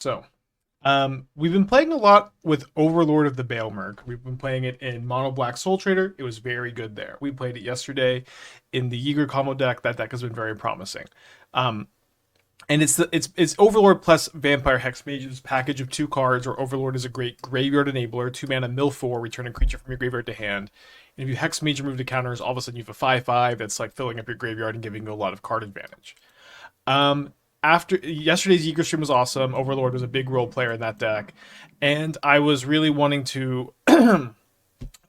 So, we've been playing a lot with Overlord of the Balemurk. We've been playing it in Mono Black Soul Trader. It was very good there. We played it yesterday in the Yeager combo deck. That deck has been very promising. Um, and it's Overlord plus Vampire Hexmage's package of two cards, where Overlord is a great graveyard enabler, 2 mana mill 4, return a creature from your graveyard to hand. And if you Hexmage and move to counters, all of a sudden you have a 5/5 that's like filling up your graveyard and giving you a lot of card advantage. Um, After yesterday's Yeager stream was awesome. Overlord was a big role player in that deck, and I was really wanting to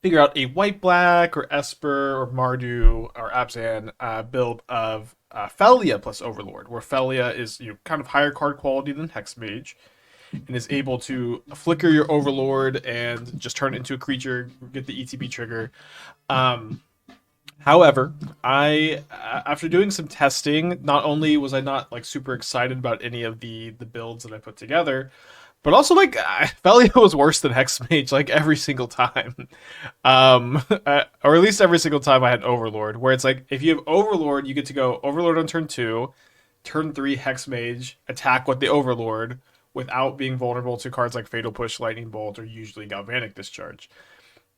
figure out a white black or Esper or Mardu or Abzan build of Felia plus Overlord, where Felia is kind of higher card quality than Hexmage, and is able to flicker your Overlord and just turn it into a creature, get the ETB trigger. However, I after doing some testing, not only was I not like super excited about any of the builds that I put together, but also like Felia was worse than Hexmage like every single time, or at least every single time I had Overlord. Where it's like if you have Overlord, you get to go Overlord on turn 2, turn 3 Hexmage, attack with the Overlord without being vulnerable to cards like Fatal Push, Lightning Bolt, or usually Galvanic Discharge.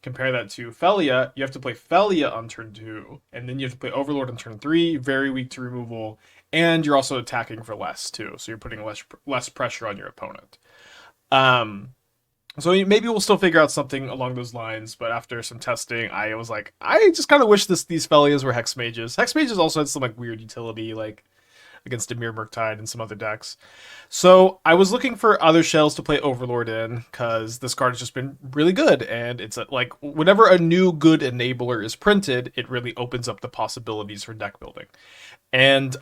Compare that to Felia, you have to play Felia on turn 2, and then you have to play Overlord on turn 3, very weak to removal, and you're also attacking for less too, so you're putting less pressure on your opponent. So maybe we'll still figure out something along those lines, but after some testing, I was like, I just kind of wish these Felias were Hexmages. Hexmages also had some like weird utility, like against Dimir Murktide and some other decks. So I was looking for other shells to play Overlord in, because this card has just been really good, and it's like whenever a new good enabler is printed, it really opens up the possibilities for deck building. And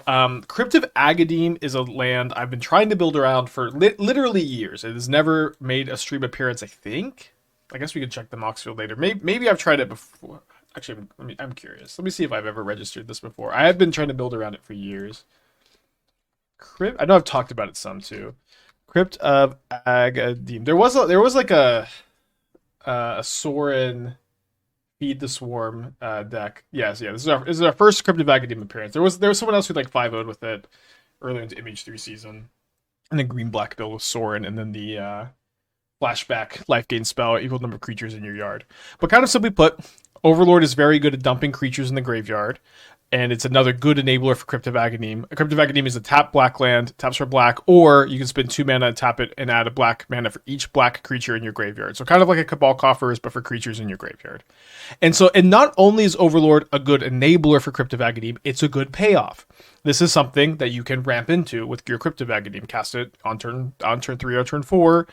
Crypt of Agadeem is a land I've been trying to build around for literally years. It has never made a stream appearance, I think. I guess we could check the Moxfield later. Maybe I've tried it before. Actually, I'm curious. Let me see if I've ever registered this before. I have been trying to build around it for years. I know I've talked about it some too. Crypt of Agadeem. There was like a Sorin Feed the Swarm deck. Yes, yeah. This is our first Crypt of Agadeem appearance. There was someone else who like 5-0'd with it earlier into MH3 season. And then green black build with Sorin, and then the flashback life gain spell, equal number of creatures in your yard. But kind of simply put, Overlord is very good at dumping creatures in the graveyard, and it's another good enabler for Crypt of Agadeem. Crypt of Agadeem is a tap black land, taps for black, or you can spend 2 mana and tap it and add a black mana for each black creature in your graveyard. So kind of like a Cabal Coffers, but for creatures in your graveyard. And not only is Overlord a good enabler for Crypt of Agadeem, it's a good payoff. This is something that you can ramp into with your Crypt of Agadeem. Cast it on turn 3 or turn 4,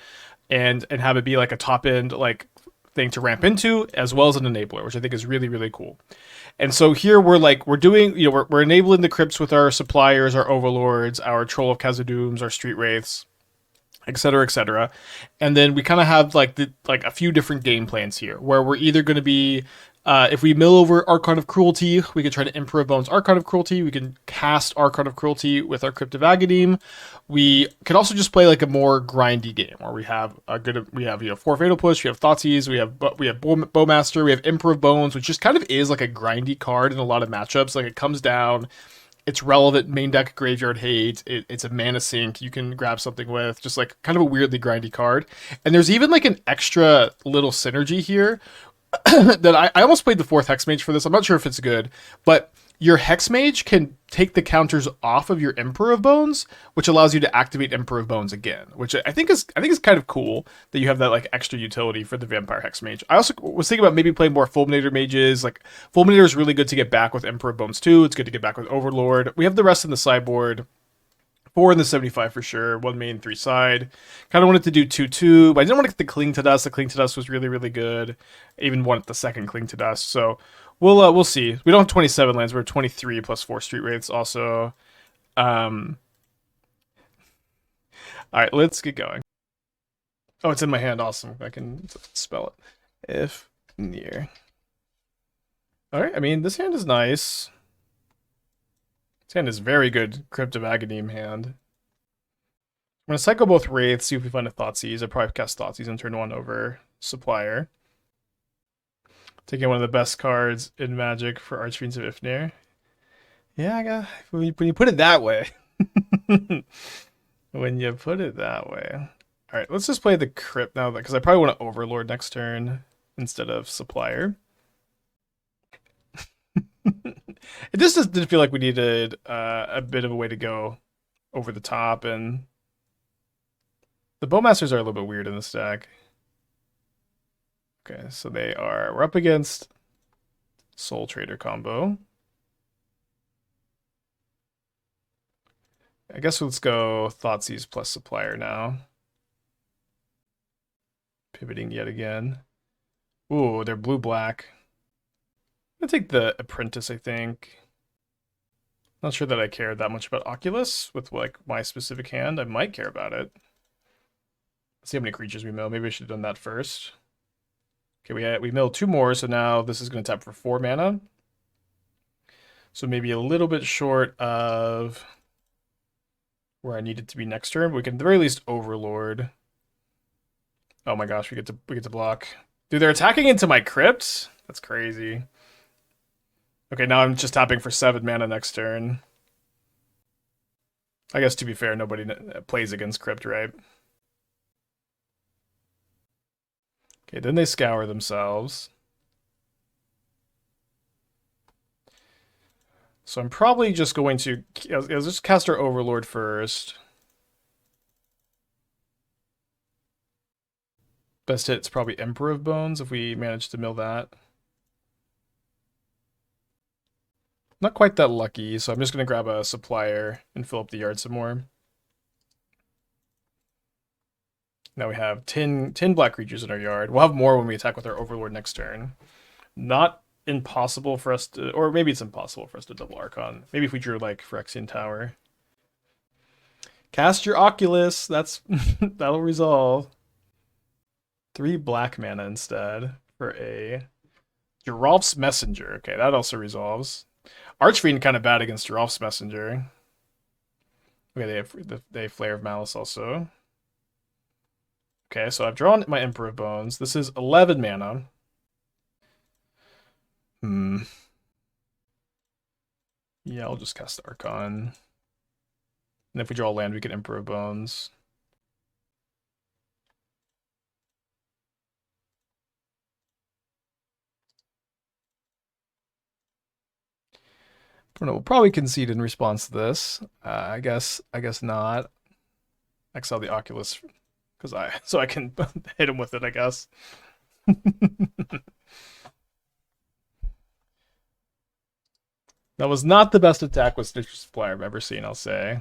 and have it be like a top end like thing to ramp into, as well as an enabler, which I think is really, really cool. And so here we're doing, we're enabling the crypts with our suppliers, our overlords, our Troll of Khazad-dms, our Street Wraiths, etc., etc. And then we kind of have like a few different game plans here, where we're either going to be if we mill over Archon of Cruelty, we can try to Emperor of Bones Archon of Cruelty. We can cast Archon of Cruelty with our Crypt of Agadeem. We can also just play like a more grindy game, where we have 4 Fatal Push, we have Thoughtseize, we have Bowmaster, we have Emperor of Bones, which just kind of is like a grindy card in a lot of matchups. Like it comes down, it's relevant main deck graveyard hate. It's a mana sink you can grab something with, just like kind of a weirdly grindy card. And there's even like an extra little synergy here that I almost played the 4th Hexmage for this. I'm not sure if it's good, but your Hexmage can take the counters off of your Emperor of Bones, which allows you to activate Emperor of Bones again, which I think is kind of cool that you have that like extra utility for the Vampire Hexmage. I also was thinking about maybe playing more Fulminator Mages. Like Fulminator is really good to get back with Emperor of Bones too. It's good to get back with Overlord. We have the rest in the sideboard. 4 in the 75 for sure. 1 main, 3 side. Kind of wanted to do 2/2, but I didn't want to get the Cling to Dust. The Cling to Dust was really, really good. I even wanted the second Cling to Dust. So we'll see. We don't have 27 lands. We're 23 plus 4 Street Wraiths also. All right, let's get going. Oh, it's in my hand. Awesome. I can spell it. Ifnir. All right. I mean, this hand is nice. This hand is very good. Crypt of Agadeem hand. I'm going to cycle both Wraiths, see if we find a Thoughtseize. I'll probably cast Thoughtseize on turn 1 over Supplier. Taking one of the best cards in Magic for Archfiend of Ifnir. Yeah, when you put it that way. When you put it that way. All right, let's just play the Crypt now, because I probably want to Overlord next turn instead of Supplier. It just didn't feel like we needed a bit of a way to go over the top, and the Bowmasters are a little bit weird in this deck. Okay, so we're up against Soul Trader combo. I guess let's go Thoughtseize plus Supplier now. Pivoting yet again. Ooh, they're blue-black. I'm gonna take the Apprentice, I think. Not sure that I care that much about Oculus with like my specific hand. I might care about it. Let's see how many creatures we mill. Maybe I should have done that first. Okay, we milled 2 more, so now this is going to tap for 4 mana. So maybe a little bit short of where I need it to be next turn. But we can at the very least Overlord. Oh my gosh, we get to block. Dude, they're attacking into my Crypt? That's crazy. Okay, now I'm just tapping for 7 mana next turn. I guess to be fair, nobody plays against Crypt, right? Okay, then they scour themselves. So I'm probably just going to... I'll just cast our Overlord first. Best hit's probably Emperor of Bones if we manage to mill that. Not quite that lucky, so I'm just going to grab a Supplier and fill up the yard some more. Now we have 10 black creatures in our yard. We'll have more when we attack with our Overlord next turn. Not impossible for us to... Or maybe it's impossible for us to double Archon. Maybe if we drew, like, Phyrexian Tower. Cast your Oculus. That'll resolve. 3 black mana instead for a Geralf's Messenger. Okay, that also resolves. Archfiend kind of bad against Geralf's Messenger. Okay, they have Flare of Malice also. Okay, so I've drawn my Emperor of Bones. This is 11 mana. Yeah, I'll just cast Archon. And if we draw a land, we get Emperor of Bones. I don't know, we'll probably concede in response to this. I guess not. Exile the Oculus so I can hit him with it, I guess. That was not the best attack with Stitcher Supplier I've ever seen, I'll say.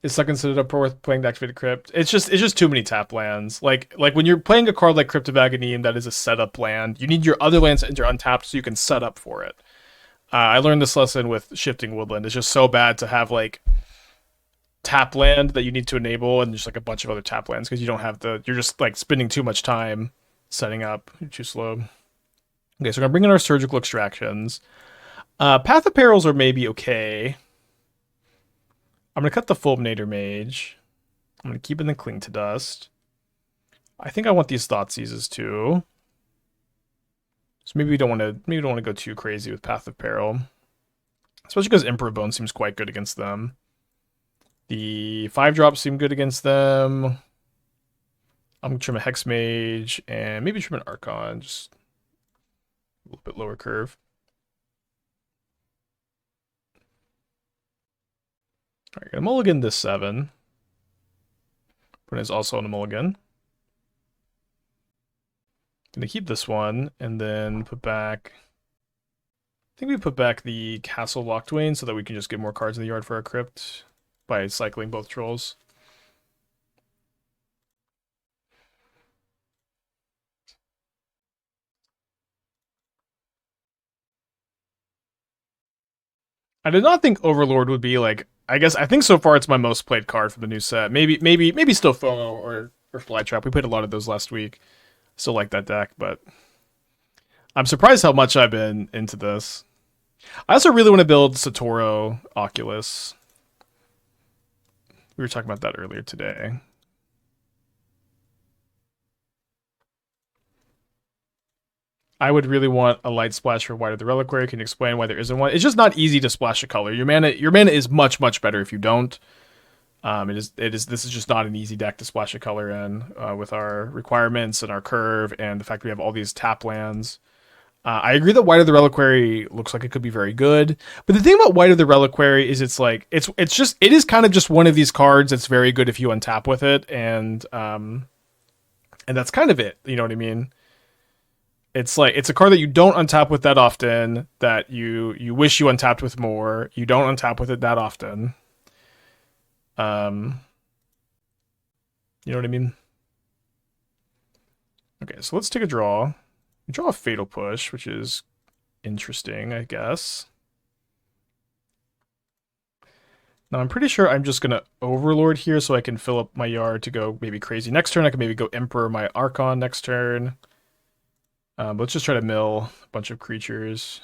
Is second considered up worth playing the Activated Crypt? It's just too many tap lands. Like when you're playing a card like Crypt of Agadeem that is a setup land, you need your other lands to enter untapped so you can set up for it. I learned this lesson with Shifting Woodland. It's just so bad to have like tap land that you need to enable and just like a bunch of other tap lands because you don't have you're just like spending too much time setting up. You're too slow. Okay, so we're gonna bring in our Surgical Extractions. Path of Perils are maybe okay. I'm gonna cut the Fulminator Mage. I'm gonna keep in the Cling to Dust. I think I want these Thoughtseizes too. So maybe we don't want to go too crazy with Path of Peril, especially because Emperor Bone seems quite good against them. The 5-drops seem good against them. I'm gonna trim a Hexmage and maybe trim an Archon, just a little bit lower curve. All right, gonna mulligan this 7. But it's also on a mulligan. Gonna keep this one and then put back. I think we put back the Castle Locthwain so that we can just get more cards in the yard for our Crypt by cycling both trolls. I did not think Overlord would be like. I think so far it's my most played card from the new set. Maybe still FOMO or Flytrap. We played a lot of those last week. Still like that deck, but I'm surprised how much I've been into this. I also really want to build Satoru Oculus. We were talking about that earlier today. I would really want a light splash for White of the Reliquary. Can you explain why there isn't one? It's just not easy to splash a color. Your mana is much, much better if you don't. This is just not an easy deck to splash a color in with our requirements and our curve and the fact that we have all these tap lands. I agree that White of the Reliquary looks like it could be very good, but the thing about White of the Reliquary is it is kind of just one of these cards that's very good if you untap with it, and that's kind of it. You know what I mean? It's a card that you don't untap with that often, that you wish you untapped with more. You don't untap with it that often. You know what I mean? Okay, so let's take a draw. We draw a Fatal Push, which is interesting, I guess. Now I'm pretty sure I'm just gonna Overlord here so I can fill up my yard to go maybe crazy next turn. I can maybe go Emperor my Archon next turn. But let's just try to mill a bunch of creatures.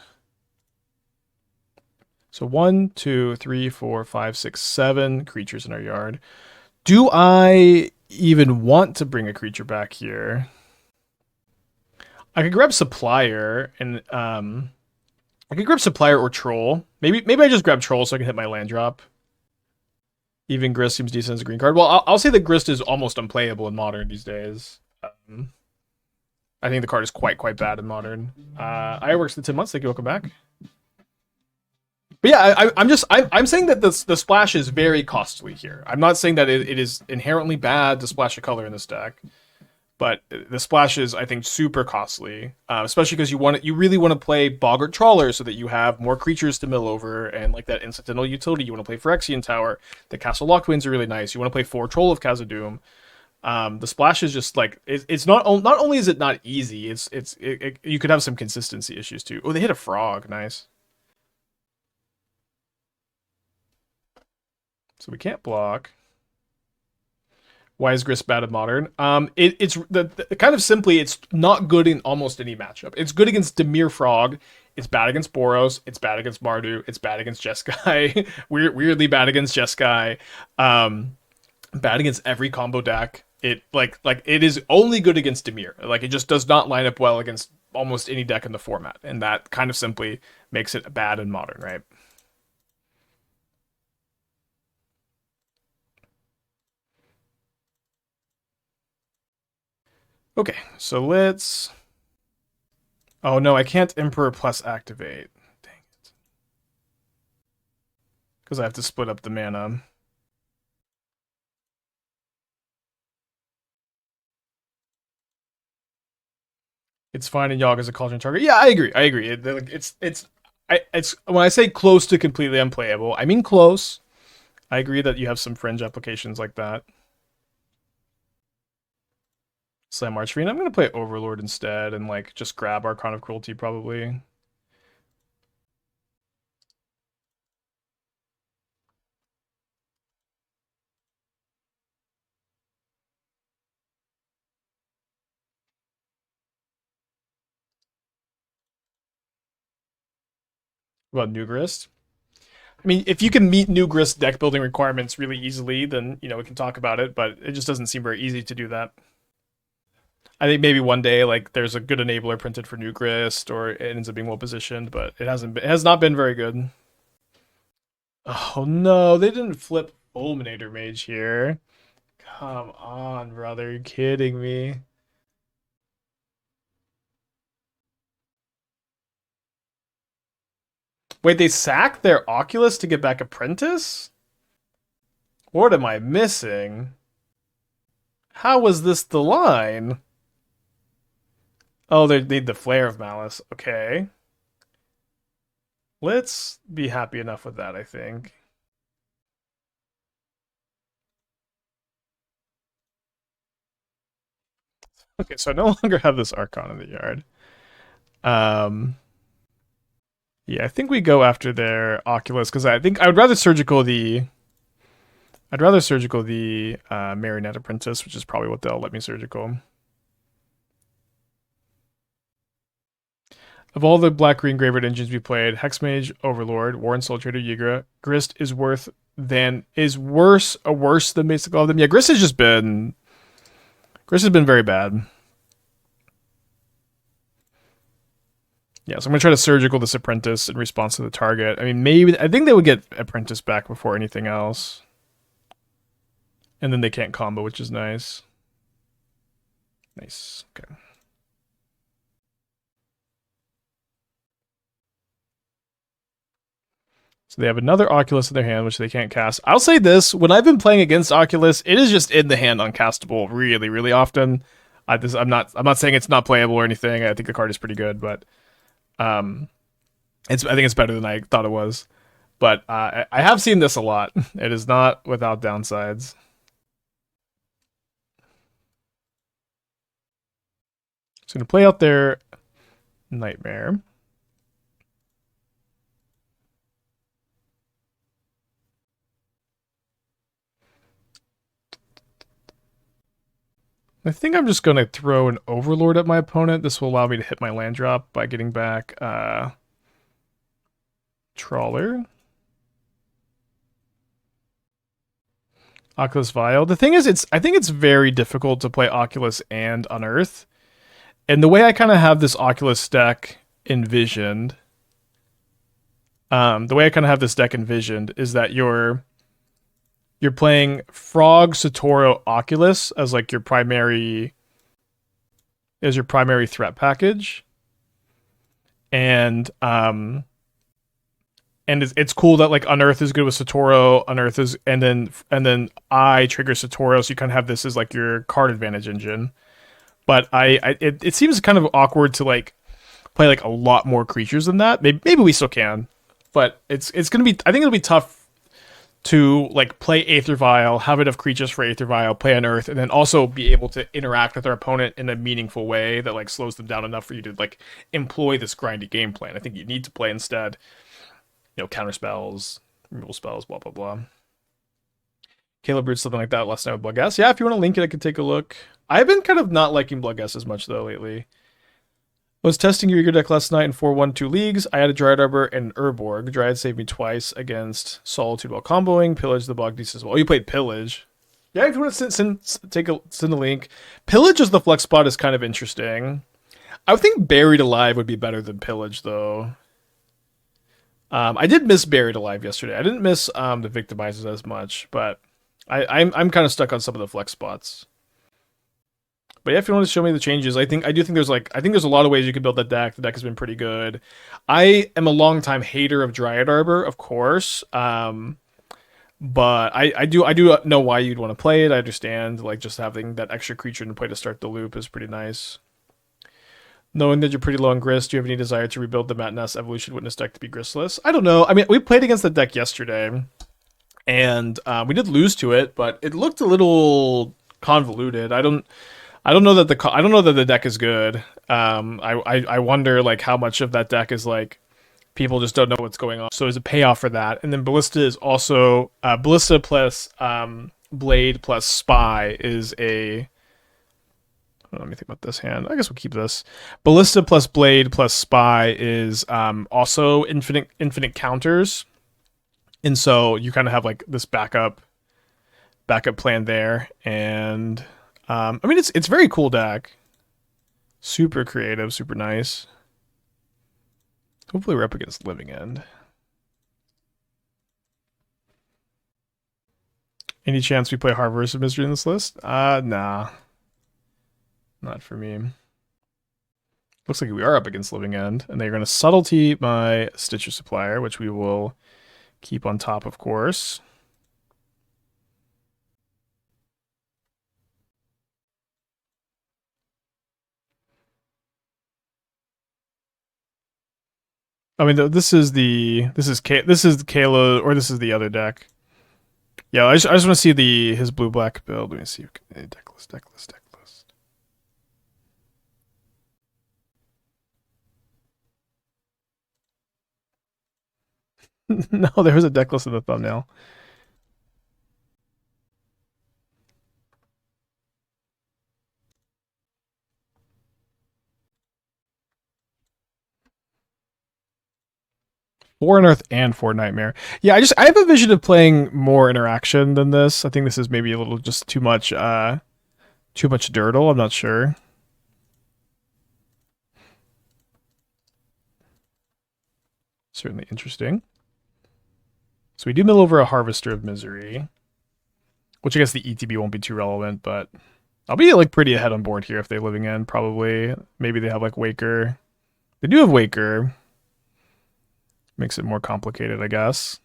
So 1, 2, 3, 4, 5, 6, 7 creatures in our yard. Do I even want to bring a creature back here? I could grab Supplier and I could grab Supplier or Troll. Maybe I just grab Troll so I can hit my land drop. Even Grist seems decent as a green card. Well, I'll say that Grist is almost unplayable in Modern these days. I think the card is quite bad in Modern. Ironworks the 10 months. Thank you. Welcome back. But yeah, I'm saying that the splash is very costly here. I'm not saying that it is inherently bad to splash a color in this deck, but the splash is, I think, super costly, especially because you really want to play Boggart Trawler so that you have more creatures to mill over, and like that incidental utility. You want to play Phyrexian Tower. The Castle Locthwains are really nice. You want to play 4 Troll of Khazad-dm. The splash is just like it's not only is it not easy, you could have some consistency issues too. Oh, they hit a frog, nice. So we can't block. Why is Grist bad at Modern? It's kind of simply, it's not good in almost any matchup. It's good against Dimir Frog. It's bad against Boros. It's bad against Mardu. It's bad against Jeskai. Weirdly bad against Jeskai. Bad against every combo deck. It it is only good against Dimir. Like, it just does not line up well against almost any deck in the format, and that kind of simply makes it bad in Modern, right? Okay, so let's... Oh no, I can't Emperor plus activate. Dang it. Because I have to split up the mana. It's fine and Yogg as a cauldron target. Yeah, I agree. It's when I say close to completely unplayable, I mean close. I agree that you have some fringe applications like that. Slam Archfiend. I'm gonna play Overlord instead and like just grab Archon of Cruelty probably. What about New Grist? I mean, if you can meet New Grist deck building requirements really easily, then we can talk about it. But it just doesn't seem very easy to do that. I think maybe one day, like, there's a good enabler printed for New Grist, or it ends up being well positioned, but it has not been very good. Oh no, they didn't flip Fulminator Mage here. Come on, brother, are you kidding me? Wait, they sacked their Oculus to get back Apprentice? What am I missing? How was this the line? Oh, they need the Flare of Malice. Okay. Let's be happy enough with that, I think. Okay, so I no longer have this Archon in the yard. Yeah, I think we go after their Oculus, because I think I would rather surgical the... I'd rather surgical the Marionette Apprentice, which is probably what they'll let me surgical. Of all the black-green graveyard engines we played, Hexmage, Overlord, Warren Soul Trader, Yigra, Grist is worse than Basic all of them. Yeah, Grist has been very bad. Yeah, so I'm gonna try to surgical this Apprentice in response to the target. I mean, I think they would get Apprentice back before anything else. And then they can't combo, which is nice. Nice. Okay. So they have another Oculus in their hand, which they can't cast. I'll say this, when I've been playing against Oculus, it is just in the hand uncastable really, really often. I'm not saying it's not playable or anything. I think the card is pretty good, but I think it's better than I thought it was. But I have seen this a lot. It is not without downsides. So I'm gonna play out their Nightmare. I think I'm just going to throw an Overlord at my opponent. This will allow me to hit my land drop by getting back Trawler. Oculus Vial. The thing is, I think it's very difficult to play Oculus and Unearth. And the way I kind of have this Oculus deck envisioned, is that you're playing Frog, Satoro, Oculus as like your primary threat package, and it's cool that like Unearth is good with Satoro, and then I trigger Satoro, so you kind of have this as like your card advantage engine. But it seems kind of awkward to like play like a lot more creatures than that. Maybe we still can, but it's gonna be, I think it'll be tough to like play Aether Vial, have enough creatures for Aether Vial, play Unearth, and then also be able to interact with our opponent in a meaningful way that like slows them down enough for you to like employ this grindy game plan. I think you need to play instead, counter spells, removal spells, blah blah blah. Caleb brewed something like that last night with Bloodghast. Yeah, if you want to link it, I could take a look. I've been kind of not liking Bloodghast as much though lately. I was testing your Uyghur deck last night in 4-1-2 leagues. I had a Dryad Arbor and Urborg. Dryad saved me twice against Solitude while comboing. Pillage the Bogdice as well. Oh, you played Pillage. Yeah, if you want to send the link. Pillage as the flex spot is kind of interesting. I would think Buried Alive would be better than Pillage, though. I did miss Buried Alive yesterday. I didn't miss the Victimizers as much, but I'm kind of stuck on some of the flex spots. But yeah, if you want to show me the changes, I do think there's a lot of ways you could build that deck. The deck has been pretty good. I am a longtime hater of Dryad Arbor, of course. But I do know why you'd want to play it. I understand, like, just having that extra creature in play to start the loop is pretty nice. Knowing that you're pretty low on Grist, do you have any desire to rebuild the Matiness Evolution Witness deck to be Gristless? I don't know. I mean, we played against the deck yesterday, and we did lose to it, but it looked a little convoluted. I don't know that the deck is good. I wonder like how much of that deck is like people just don't know what's going on. So there's a payoff for that. And then Ballista is also Ballista plus Blade plus Spy is a. Let me think about this hand. I guess we'll keep this. Ballista plus Blade plus Spy is also infinite counters, and so you kind of have like this backup plan there. And I mean, it's very cool deck. Super creative, super nice. Hopefully we're up against Living End. Any chance we play Harvest of Misery in this list? Nah. Not for me. Looks like we are up against Living End, and they're going to Subtlety my Stitcher Supplier, which we will keep on top, of course. I mean, this is Kayla, or this is the other deck. Yeah, I just want to see his blue-black build. Let me see. Deck list. No, there was a deck list in the thumbnail. Four Unearth and 4 Nightmare. Yeah, I have a vision of playing more interaction than this. I think this is maybe a little just too much dirtle. I'm not sure. Certainly interesting. So we do mill over a Harvester of Misery. Which I guess the ETB won't be too relevant, but I'll be like pretty ahead on board here if they're living in, probably. Maybe they have like Waker. They do have Waker. Makes it more complicated, I guess.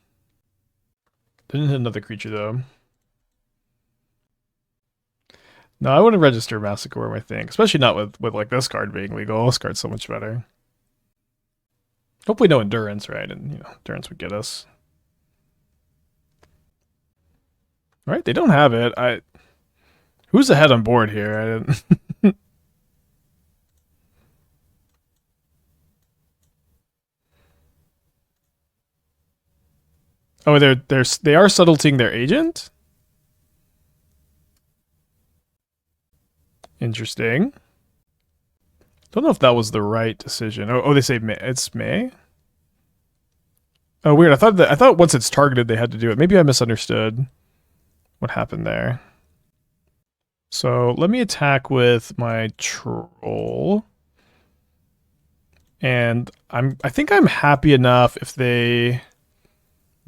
Didn't hit another creature though. No, I wouldn't register Massacre, I think. Especially not with like this card being legal. This card's so much better. Hopefully no Endurance, right? And you know, Endurance would get us. Alright, they don't have it. Who's ahead on board here? I didn't Oh, they are subtleting their agent? Interesting. Don't know if that was the right decision. Oh, they say May. It's May? Oh, weird. I thought once it's targeted they had to do it. Maybe I misunderstood what happened there. So let me attack with my troll. And I think I'm happy enough if they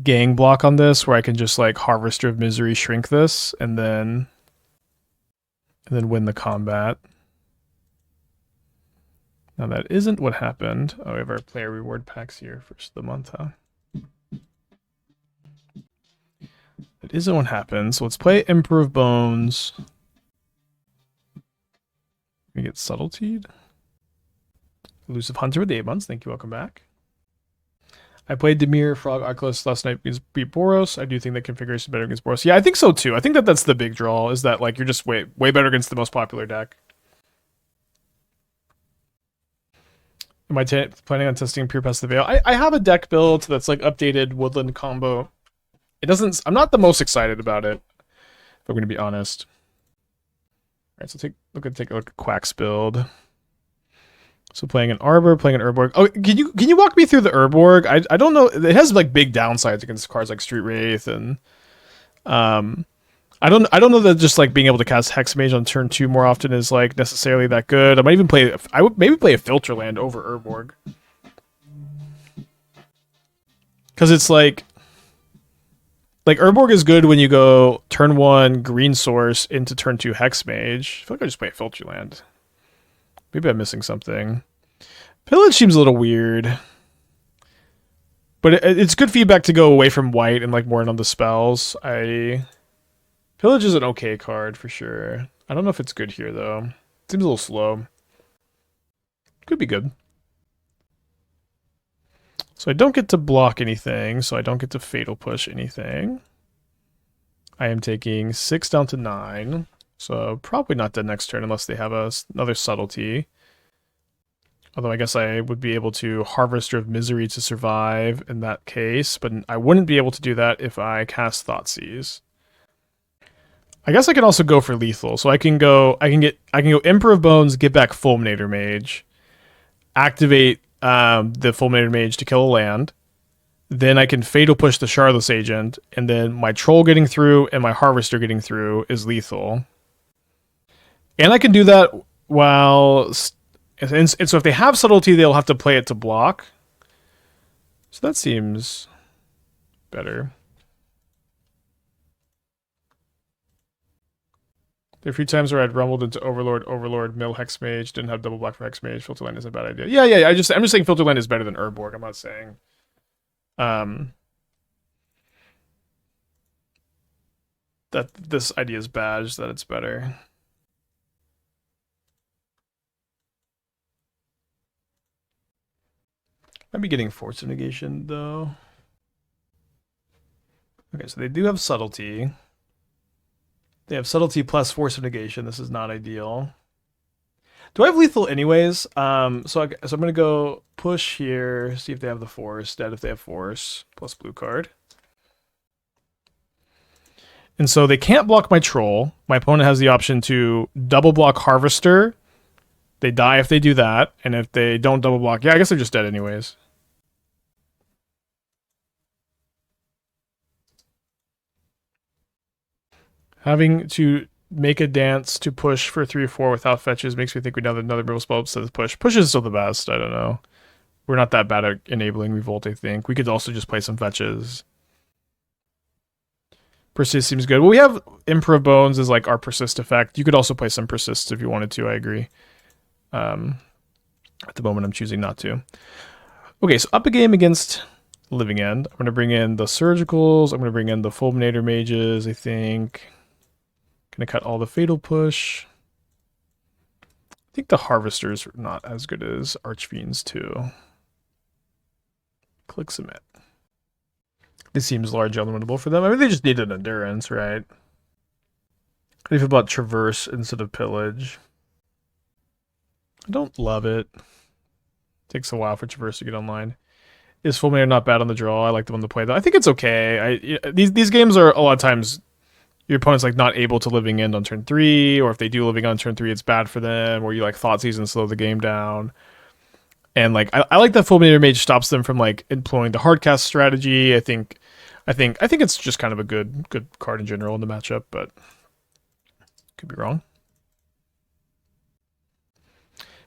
gang block on this where I can just like Harvester of Misery shrink this and then win the combat. Now that isn't what happened. Oh, we have our player reward packs here first of the month, huh? That isn't what happened. So let's play Emperor of Bones. We get Subtletied. Elusive Hunter with the 8 months. Thank you. Welcome back. I played Dimir, Frog, Oculus last night against beat Boros. I do think that configuration is better against Boros. Yeah, I think so too. I think that that's the big draw, is that like you're just way better against the most popular deck. Am I planning on testing Pure Pass the Veil? I have a deck build that's like updated Woodland combo. It doesn't. I'm not the most excited about it, if I'm going to be honest. All right, so take a look at Quack's build. So playing an Arbor, playing an Urborg. Oh, can you walk me through the Urborg? I don't know. It has like big downsides against cards like Street Wraith and I don't know that just like being able to cast Hexmage on turn 2 more often is like necessarily that good. I would maybe play a Filter Land over Urborg. Cuz it's like Urborg is good when you go turn 1 green source into turn 2 Hexmage. I feel like I just play a Filter Land. Maybe I'm missing something. Pillage seems a little weird. But it's good feedback to go away from white and like more in on the spells. Pillage is an okay card for sure. I don't know if it's good here though. Seems a little slow. Could be good. So I don't get to block anything, so I don't get to Fatal Push anything. I am taking 6 down to 9. So probably not dead next turn unless they have another Subtlety. Although I guess I would be able to Harvester of Misery to survive in that case, but I wouldn't be able to do that if I cast Thoughtseize. I guess I can also go for lethal. So I can go Emperor of Bones, get back Fulminator Mage, activate the Fulminator Mage to kill a land. Then I can Fatal Push the Shardless Agent, and then my Troll getting through and my Harvester getting through is lethal. And I can do that while... And so if they have Subtlety, they'll have to play it to block. So that seems better. There are a few times where I'd rumbled into Overlord, Mill Hexmage, didn't have double block for Hexmage. Filter Land is a bad idea. Yeah. I'm just saying Filter Land is better than Urborg. I'm not saying that this idea is bad, just that it's better. Might be getting Force of Negation though. Okay, so they do have Subtlety. They have Subtlety plus Force of Negation. This is not ideal. Do I have Lethal anyways? So I'm going to go push here, see if they have the Force. Dead if they have Force, plus blue card. And so they can't block my Troll. My opponent has the option to double block Harvester. They die if they do that. And if they don't double block, yeah, I guess they're just dead anyways. Having to make a dance to push for 3 or 4 without fetches makes me think we have another removal spell instead of push. Push is still the best, I don't know. We're not that bad at enabling Revolt, I think. We could also just play some fetches. Persist seems good. Well, we have Emperor Bones as like our persist effect. You could also play some persists if you wanted to. I agree. At the moment, I'm choosing not to. Okay, so up a game against Living End. I'm going to bring in the Surgicals. I'm going to bring in the Fulminator Mages, I think. Going to cut all the Fatal Push. I think the Harvesters are not as good as Archfiends, too. Click Submit. This seems large unwinnable for them. I mean, they just need an Endurance, right? How do you feel about Traverse instead of Pillage? I don't love it. Takes a while for Traverse to get online. Is Fulminator not bad on the draw? I like the one to play though. I think it's okay. These games are a lot of times your opponent's like not able to Living End on turn 3, or if they do Living End on turn 3, it's bad for them, or you like Thoughtseize and slow the game down. And like I like that Fulminator Mage stops them from like employing the hardcast strategy. I think it's just kind of a good card in general in the matchup, but could be wrong.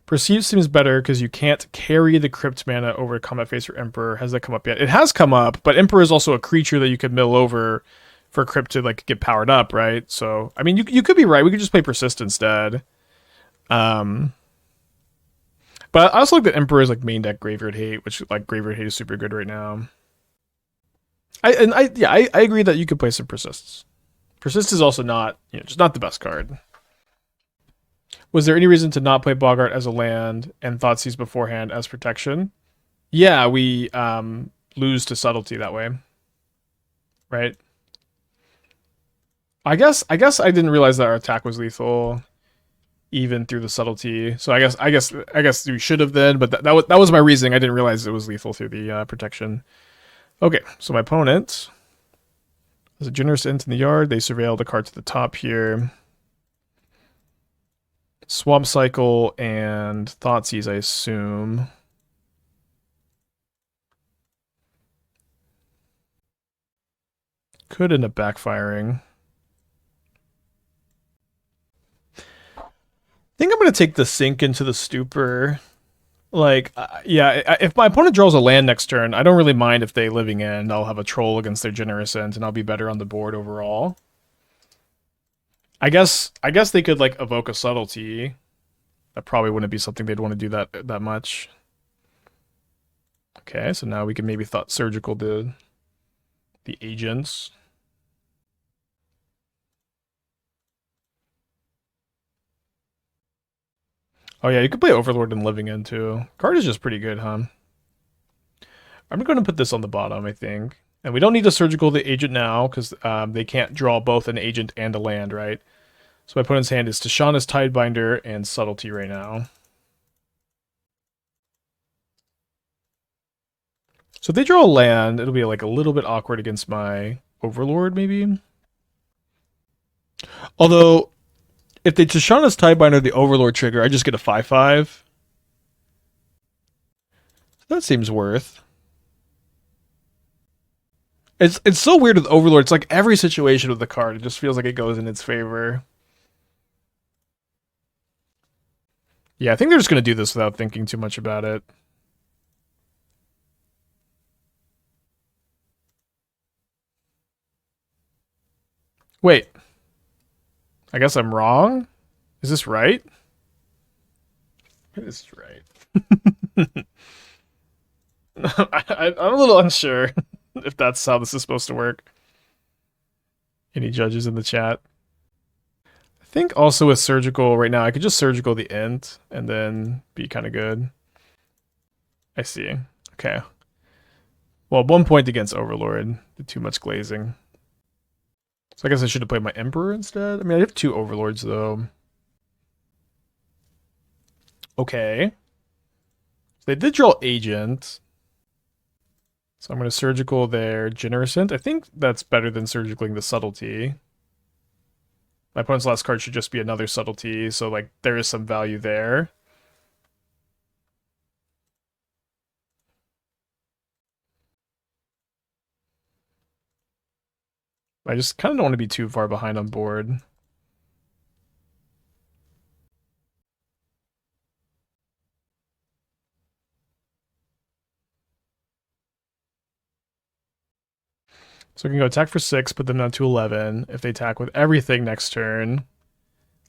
Perceive seems better because you can't carry the Crypt mana over combat phase for Emperor. Has that come up yet? It has come up, but Emperor is also a creature that you could mill over for Crypt to like get powered up, right? So I mean, you could be right. We could just play Persist instead. But I also like that Emperor is like main deck Graveyard Hate, which like Graveyard Hate is super good right now. I agree that you could play some Persists. Persist is also not, just not the best card. Was there any reason to not play Boggart as a land and Thoughtseize beforehand as protection? Yeah, we lose to Subtlety that way. Right? I guess I didn't realize that our attack was lethal even through the Subtlety. So I guess we should have then, but that was my reasoning. I didn't realize it was lethal through the protection. Okay, so my opponent has a Generous Int in the yard. They surveilled a card to the top here. Swamp Cycle and Thoughtseize, I assume. Could end up backfiring. I think I'm going to take the Sink into the Stupor. Like, yeah, if my opponent draws a land next turn, I don't really mind if they Living End. I'll have a Troll against their Generous Int, and I'll be better on the board overall. I guess they could like evoke a Subtlety. That probably wouldn't be something they'd want to do that much. Okay, so now we can maybe Thought Surgical the agents. Oh yeah, you could play Overlord and Living End too. Card is just pretty good, huh? I'm going to put this on the bottom, I think. And we don't need to Surgical the agent now, because they can't draw both an agent and a land, right? So my opponent's hand is Tishana's Tidebinder and Subtlety right now. So if they draw a land, it'll be like a little bit awkward against my Overlord, maybe? Although, if they Tishana's Tidebinder the Overlord trigger, I just get a 5/5. That seems worth. It's so weird with Overlord. It's like every situation with the card, it just feels like it goes in its favor. Yeah, I think they're just going to do this without thinking too much about it. Wait. I guess I'm wrong? Is this right? This is right. I'm a little unsure if that's how this is supposed to work. Any judges in the chat? I think also with Surgical right now, I could just Surgical the Int and then be kind of good. I see. Okay. Well, 1 point against Overlord. Did too much glazing. So I guess I should have played my Emperor instead. I mean, I have 2 Overlords, though. Okay. So they did draw Agent. So I'm going to Surgical their Generous Int. I think that's better than Surgicaling the Subtlety. My opponent's last card should just be another Subtlety, so like there is some value there. I just kind of don't want to be too far behind on board. So I can go attack for 6, put them down to 11. If they attack with everything next turn,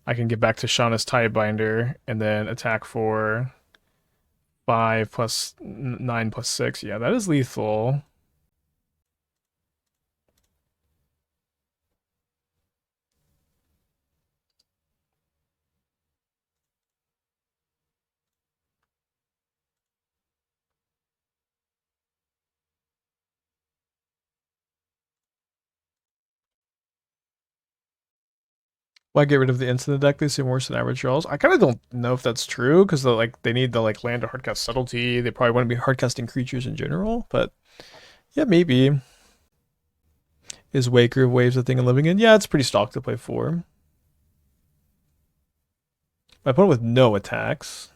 I can get back to Shauna's Tidebinder and then attack for 5 plus 9 plus 6. Yeah, that is lethal. Why get rid of the instant deck? They seem worse than average rolls. I kind of don't know if that's true because they need the land to hardcast subtlety. They probably want to be hardcasting creatures in general, but yeah, maybe. Is Waker of Waves a thing I'm living in? Yeah, it's pretty stock to play 4. My opponent with no attacks.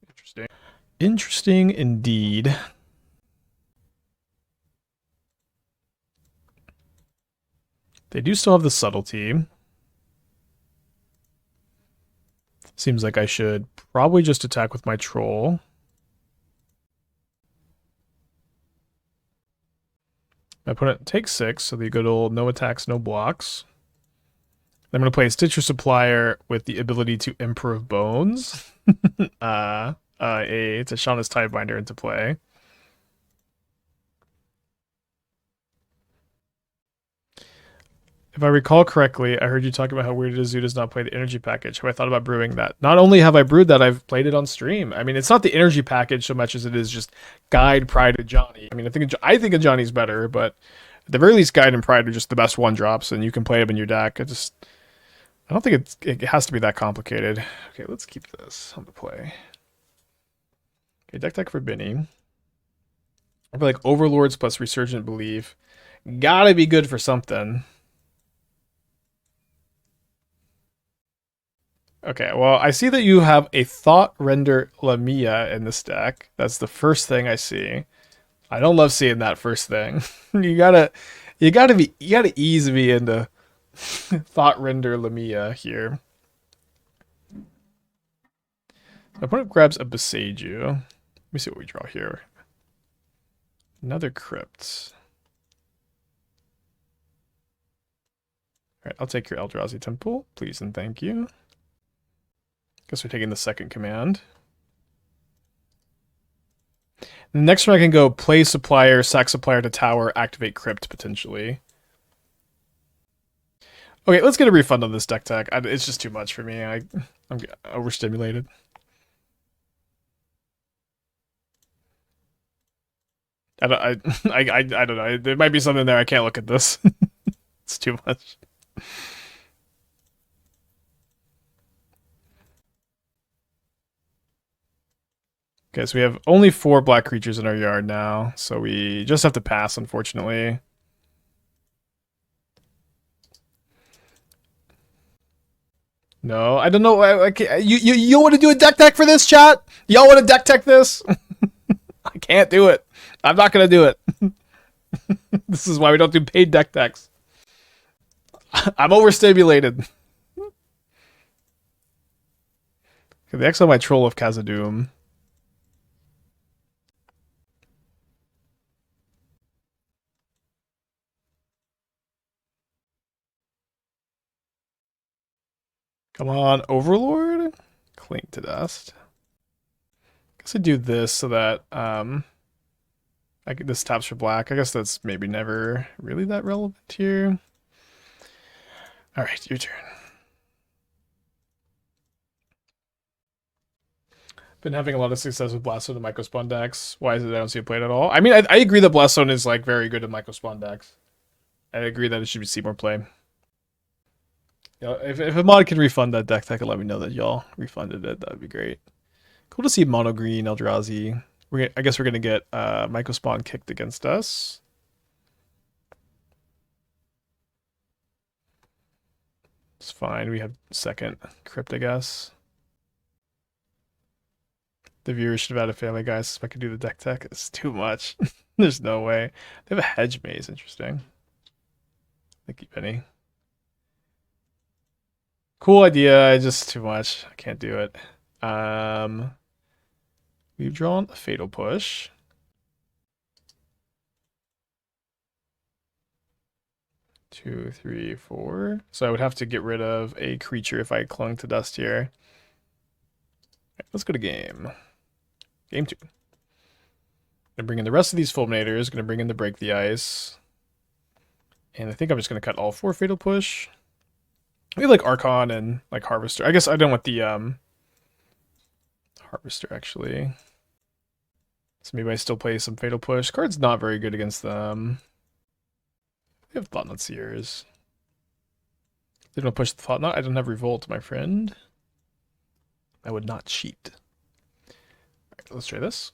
Interesting. Interesting indeed. They do still have the subtlety. Seems like I should probably just attack with my troll. My opponent takes 6, so the good old no attacks, no blocks. I'm going to play a Stitcher Supplier with the ability to Emperor of Bones. It's a Shauna's Tidebinder into play. If I recall correctly, I heard you talk about how weird it is Zoo does not play the energy package. Have I thought about brewing that? Not only have I brewed that, I've played it on stream. I mean, it's not the energy package so much as it is just Guide, Pride, and Johnny. I mean, I think of Johnny's better, but at the very least, Guide and Pride are just the best 1-drops, and you can play them in your deck. I don't think it has to be that complicated. Okay, let's keep this on the play. Okay, deck for Benny. I feel like Overlords plus Resurgent Belief. Gotta be good for something. Okay, well, I see that you have a Thought Render Lamia in this deck. That's the first thing I see. I don't love seeing that first thing. you gotta ease me into Thought Render Lamia here. My opponent grabs a Beseiju. Let me see what we draw here. Another Crypt. Alright, I'll take your Eldrazi Temple, please and thank you. Guess we're taking the second command. The next one I can go play Supplier, sack Supplier to Tower, activate Crypt potentially. Okay, let's get a refund on this deck tech. It's just too much for me. I'm overstimulated. I don't know. There might be something there. I can't look at this. It's too much. Okay, so we have only 4 black creatures in our yard now, so we just have to pass, unfortunately. No, I don't know. You want to do a deck tech for this, chat? Y'all want to deck tech this? I can't do it. I'm not gonna do it. This is why we don't do paid deck techs. I'm overstimulated. Okay, the X on my Troll of Khazad-dm. Come on, Overlord? Cling to dust. Guess I do this so that this taps for black. I guess that's maybe never really that relevant here. Alright, your turn. Been having a lot of success with Blaststone and Microspawn decks. Why is it I don't see it played at all? I mean, I agree that Blaststone is like very good in Microspawn decks. I agree that it should see more play. You know, if a mod can refund that deck tech and let me know that y'all refunded it, that would be great. Cool to see mono green Eldrazi. I guess we're gonna get Microspawn kicked against us. It's fine. We have second Crypt, I guess. The viewers should have had a Family Guy so I could do the deck tech. It's too much. There's no way. They have a Hedge Maze. Interesting. Thank you, Penny. Cool idea. Just too much. I can't do it. We've drawn a Fatal Push. 2, 3, 4. So I would have to get rid of a creature if I clung to dust here. Right, let's go to game. Game 2. Gonna bring in the rest of these Fulminators. Gonna bring in the Break the Ice. And I think I'm just gonna cut all 4 Fatal Push. Maybe like Archon and like Harvester. I guess I don't want the Harvester actually. So maybe I still play some Fatal Push. Card's not very good against them. They have Thought-Knot Seers. They don't push the Thought-Knot. I don't have Revolt, my friend. I would not cheat. Alright, let's try this.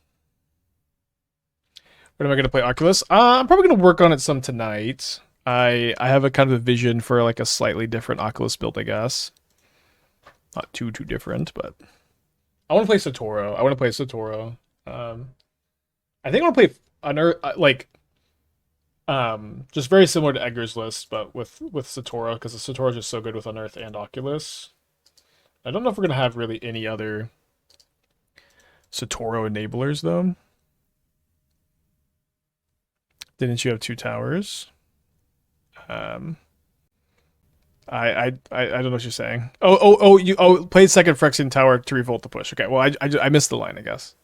When am I going to play Oculus? I'm probably going to work on it some tonight. I have a kind of a vision for like a slightly different Oculus build, I guess. Not too different, but I want to play Satoru. I think I want to play like just very similar to Edgar's list, but with Satoru, because the Satoru is just so good with Unearth and Oculus. I don't know if we're gonna have really any other Satoru enablers though. Didn't you have 2 towers? I don't know what you're saying. You played second Phyrexian Tower to revolt the push. Okay, well I missed the line, I guess.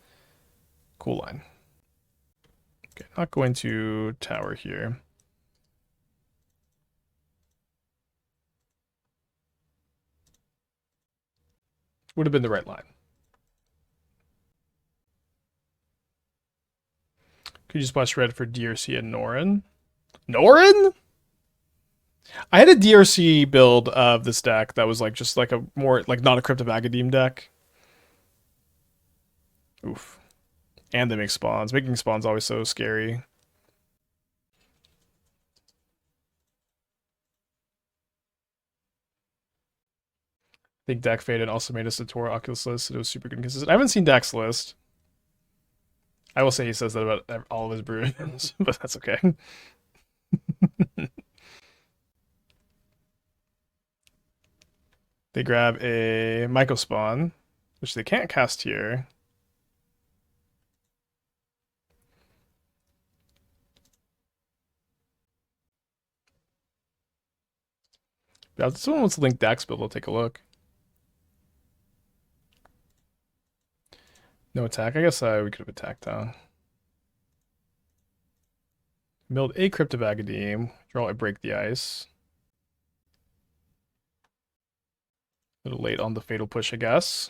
Cool line. Okay, not going to tower here. Would have been the right line. Could you splash red for DRC and Norin? Norin? I had a DRC build of this deck that was like just like a more like not a Crypt of Agadeem deck. Oof. And they make spawns. Making spawns always so scary. I think Dak Faden also made a Satoru Oculus list, and it was super good and consistent. I haven't seen Dak's list. I will say he says that about all of his brews, but that's okay. They grab a Myco Spawn, which they can't cast here. But if someone wants to link Dak's build, I'll take a look. No attack. I guess we could have attacked, huh? Milled a Crypt of Agadeem. Draw a Break the Ice. A little late on the Fatal Push, I guess.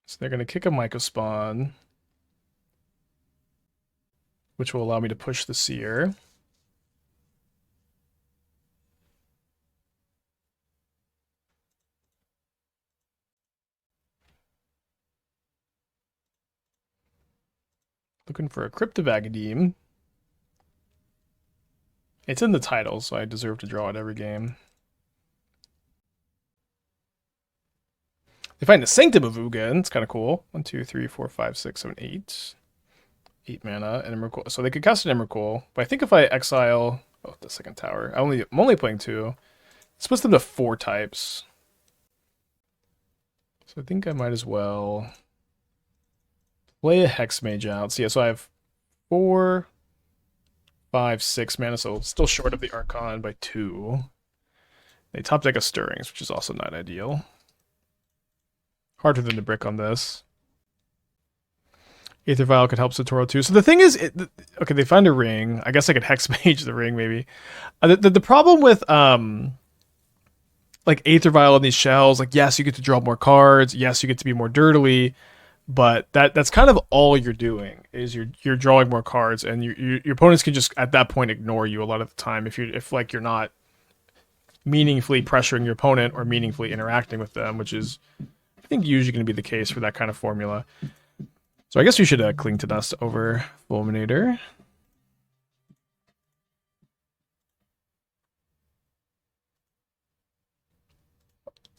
So they're going to kick a Myco Spawn, which will allow me to push the Seer. Looking for a Crypt of Agadeem. It's in the title, so I deserve to draw it every game. They find the Sanctum of Ugin. It's kind of cool. 1, 2, 3, 4, 5, 6, 7, 8. 8 mana and Emrakul. So they could cast an Emrakul, but I think if I exile the second tower, I'm only playing 2. It splits them to 4 types. So I think I might as well play a Hexmage out. So yeah, so I have 4, 5, 6 mana, so still short of the Archon by 2. They top deck a Stirrings, which is also not ideal. Hard for them to brick on this. Aether Vial could help Satoru too. So the thing is, okay, they find a ring. I guess I could Hexmage the ring maybe. The problem with like Aether Vial in these shells, like yes, you get to draw more cards. Yes, you get to be more dirtily, but that's kind of all you're doing is you're drawing more cards, and your opponents can just at that point ignore you a lot of the time if you're not meaningfully pressuring your opponent or meaningfully interacting with them, which is I think usually going to be the case for that kind of formula. So I guess we should cling to dust over Fulminator.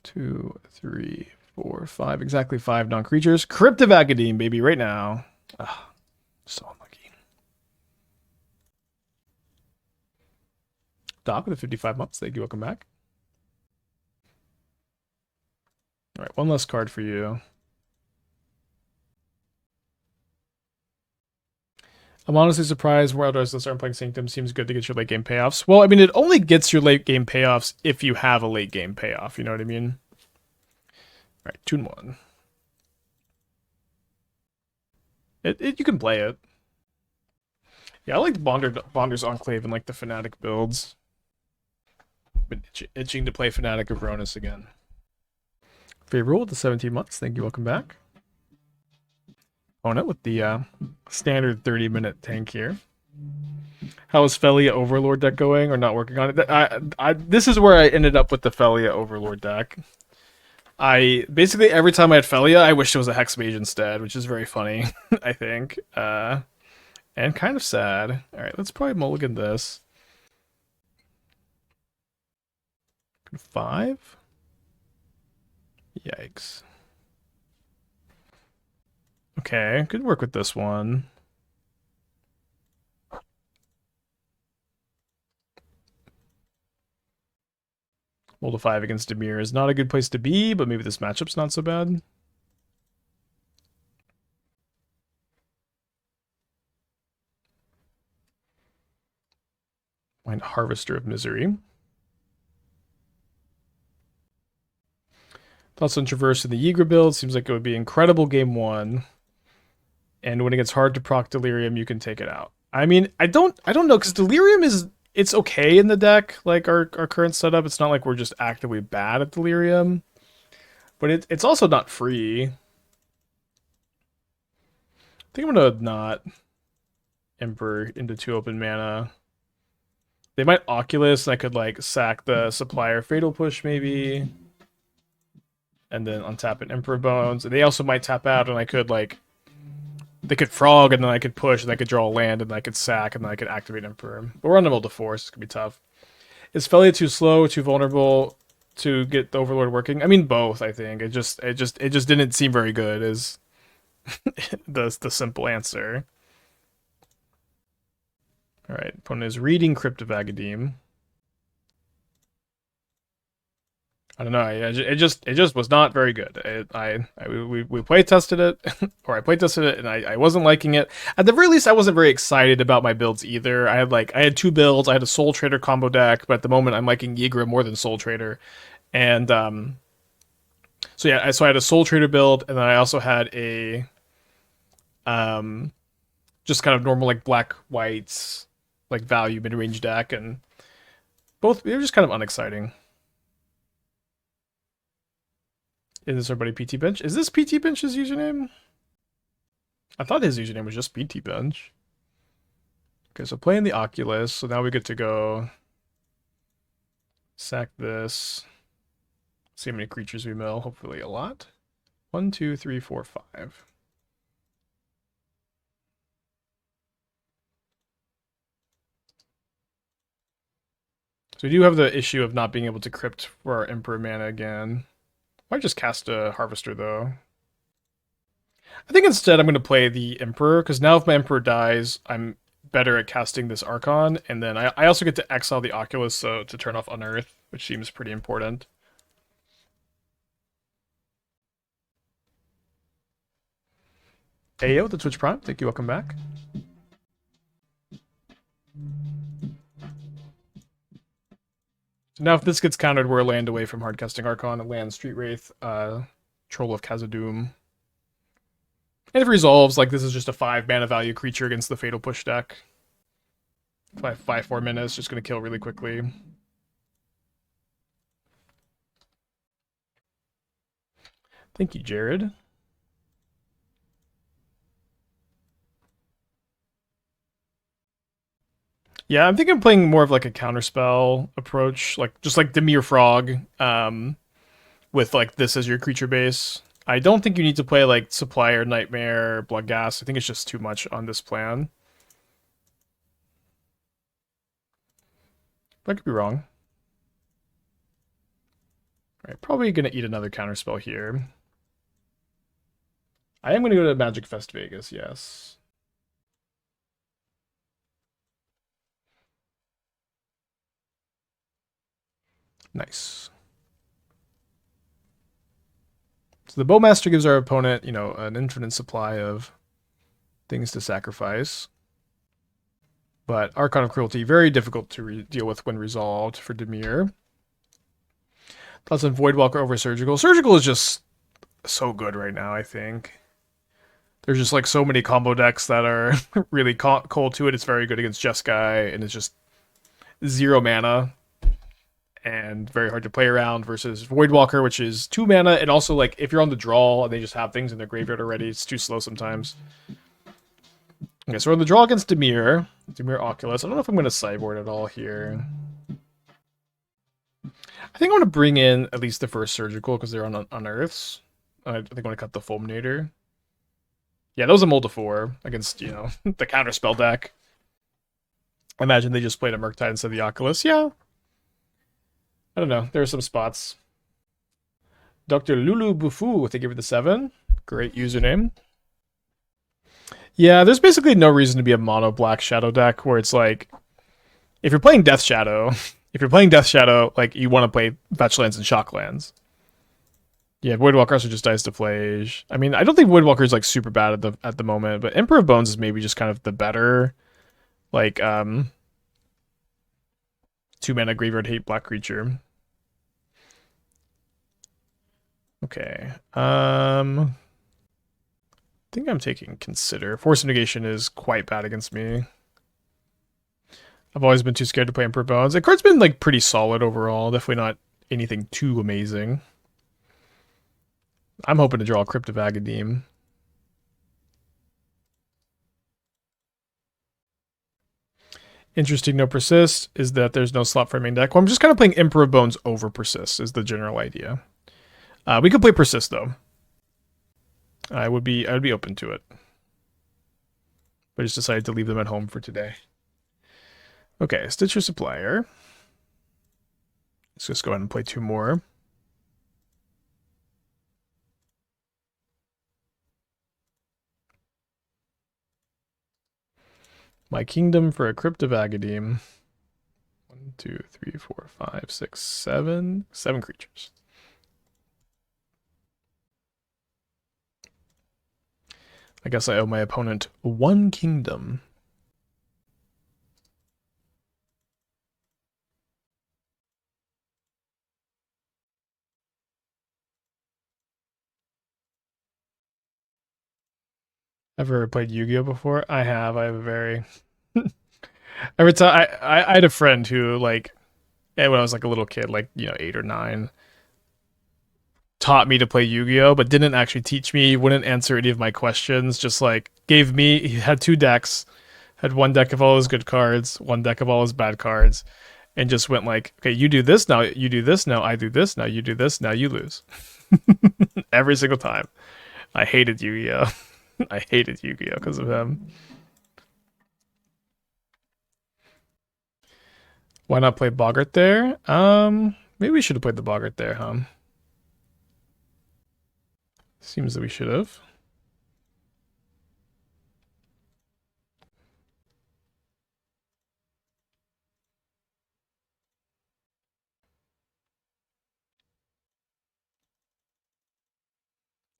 Two, 3, 4, 5. Exactly 5 non-creatures. Crypt of Agadeem, baby, right now. Ah, so unlucky. Doc with the 55 months. Thank you. Welcome back. All right, one less card for you. I'm honestly surprised Wild Artists aren't playing Sanctum. Seems good to get your late game payoffs. Well, I mean, it only gets your late game payoffs if you have a late game payoff. You know what I mean? All right, tune 1. You can play it. Yeah, I like Bonder's Enclave and like the Fnatic builds. Been itching to play Fnatic of Ronus again. Favorite with the 17 months. Thank you. Welcome back. On it with the standard 30-minute tank here. How is Felia Overlord deck going or not working on it? This is where I ended up with the Felia Overlord deck. I basically every time I had Felia, I wished it was a Hexmage instead, which is very funny, I think. And kind of sad. Alright, let's probably mulligan this. 5? Yikes. Okay, good work with this one. Roll to 5 against Dimir is not a good place to be, but maybe this matchup's not so bad. Find Harvester of Misery. Thoughts on Traverse in the Ygritte build. Seems like it would be incredible game 1. And when it gets hard to proc Delirium, you can take it out. I mean, I don't know, because Delirium it's okay in the deck, like our current setup. It's not like we're just actively bad at Delirium. But it's also not free. I think I'm gonna not Emperor into 2 open mana. They might Oculus, and I could like sack the Supplier Fatal Push maybe. And then untap an Emperor Bones. And they also might tap out, and I could like they could Frog, and then I could push, and I could draw a land, and then I could sack, and then I could activate Emperor. But we're on the to force. It's gonna be tough. Is Felia too slow, too vulnerable to get the Overlord working? I mean, both. I think it just didn't seem very good. Is the simple answer. All right, opponent is reading Crypt of Agadeem. I don't know. It just was not very good. We play tested it, or I play tested it, and I wasn't liking it. At the very least, I wasn't very excited about my builds either. I had 2 builds. I had a Soul Trader combo deck, but at the moment I'm liking Ygritte more than Soul Trader, and so yeah, I had a Soul Trader build, and then I also had a just kind of normal like black whites like value mid range deck, and both they're just kind of unexciting. Is this everybody PT Bench? Is this PT Bench's username? I thought his username was just PT Bench. Okay, so playing the Oculus. So now we get to go sack this. See how many creatures we mill. Hopefully a lot. 1, 2, 3, 4, 5. So we do have the issue of not being able to crypt for our Emperor mana again. Might just cast a Harvester, though. I think instead I'm going to play the Emperor, because now if my Emperor dies, I'm better at casting this Archon, and then I also get to exile the Oculus to turn off Unearth, which seems pretty important. Ayo, the Twitch Prime. Thank you. Welcome back. So now if this gets countered, we're a land away from hardcasting Archon, a land Street Wraith, Troll of Khazad-dm. And if it resolves, like this is just a 5 mana value creature against the Fatal Push deck. 5/4 mana is just going to kill really quickly. Thank you, Jared. Yeah, I'm thinking of playing more of like a counterspell approach, like just like Dimir Frog, with like this as your creature base. I don't think you need to play like Supplier, Nightmare, Bloodghast. I think it's just too much on this plan. But I could be wrong. Alright, probably gonna eat another counterspell here. I am gonna go to Magic Fest Vegas, yes. Nice. So the Bowmaster gives our opponent, you know, an infinite supply of things to sacrifice. But Archon of Cruelty, very difficult to deal with when resolved for Dimir. Plus, on Voidwalker over Surgical. Surgical is just so good right now, I think. There's just like so many combo decks that are really cold to it. It's very good against Jeskai, and it's just 0 mana and very hard to play around versus Voidwalker, which is 2 mana, and also like if you're on the draw and they just have things in their graveyard already, it's too slow sometimes. Okay, so we're on the draw against Dimir. Dimir Oculus. I don't know if I'm going to sideboard at all here. I think I want to bring in at least the first Surgical because they're on Unearths. I think I want to cut the Fulminator. Yeah, that was a mold of 4 against, you know, the counterspell deck. I imagine they just played a Murktide instead of the Oculus. Yeah. I don't know. There are some spots. Dr. Lulu Bufu, they give it the 7. Great username. Yeah, there's basically no reason to be a mono black shadow deck where it's like, if you're playing Death Shadow, like you want to play Fetchlands and Shocklands. Yeah, Voidwalker also just dies to Plage. I mean, I don't think Voidwalker is like super bad at the moment, but Emperor of Bones is maybe just kind of the better, like 2 mana graveyard hate black creature. Okay. I think I'm taking Consider. Force of Negation is quite bad against me. I've always been too scared to play Emperor Bones. The card's been like pretty solid overall. Definitely not anything too amazing. I'm hoping to draw a Crypt of Agadeem. Interesting, no persist, is that there's no slot for a main deck. Well, I'm just kind of playing Emperor of Bones over persist is the general idea. We could play persist though. I would be open to it. But I just decided to leave them at home for today. Okay, Stitcher Supplier. Let's just go ahead and play 2 more. My Kingdom for a Crypt of Agadeem. 1, 2, 3, 4, 5, 6, 7. 7 creatures. I guess I owe my opponent 1 kingdom. Ever played Yu-Gi-Oh before? I have. I have a very every time I had a friend who like when I was like a little kid, like, you know, 8 or 9, taught me to play Yu-Gi-Oh, but didn't actually teach me, wouldn't answer any of my questions, just like gave me, he had 2 decks, had 1 deck of all his good cards, 1 deck of all his bad cards, and just went like, okay, you do this now, you do this now, I do this now, you do this now, you lose. Every single time. I hated Yu-Gi-Oh. I hated Yu-Gi-Oh because of him. Why not play Boggart there? Maybe we should have played the Boggart there, huh? Seems that we should have.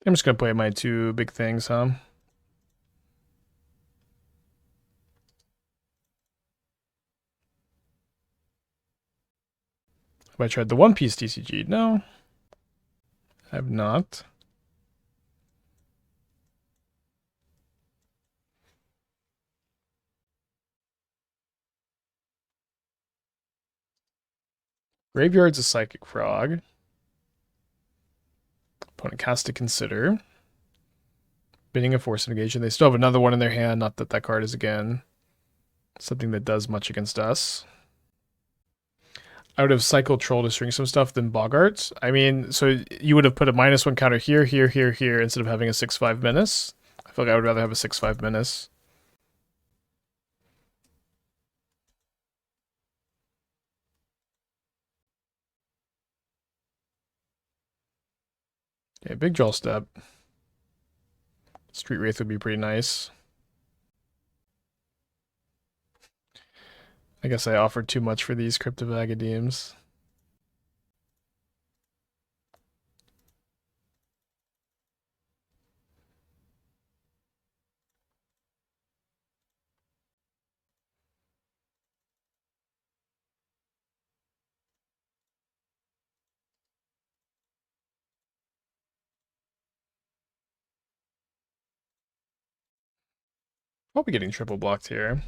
I'm just gonna play my 2 big things, huh? Have I tried the One Piece TCG? No. I have not. Graveyard's a Psychic Frog. Opponent has to consider. Bidding a Force Negation. They still have another one in their hand, not that that card is, again, something that does much against us. I would have cycled Troll to string some stuff than Boggart. I mean, so you would have put a -1 counter here, here, here, here, instead of having a 6/5 menace. I feel like I would rather have a 6/5 menace. Okay, big draw step. Street Wraith would be pretty nice. I guess I offered too much for these Crypt of Agadeems. Probably getting triple blocked here.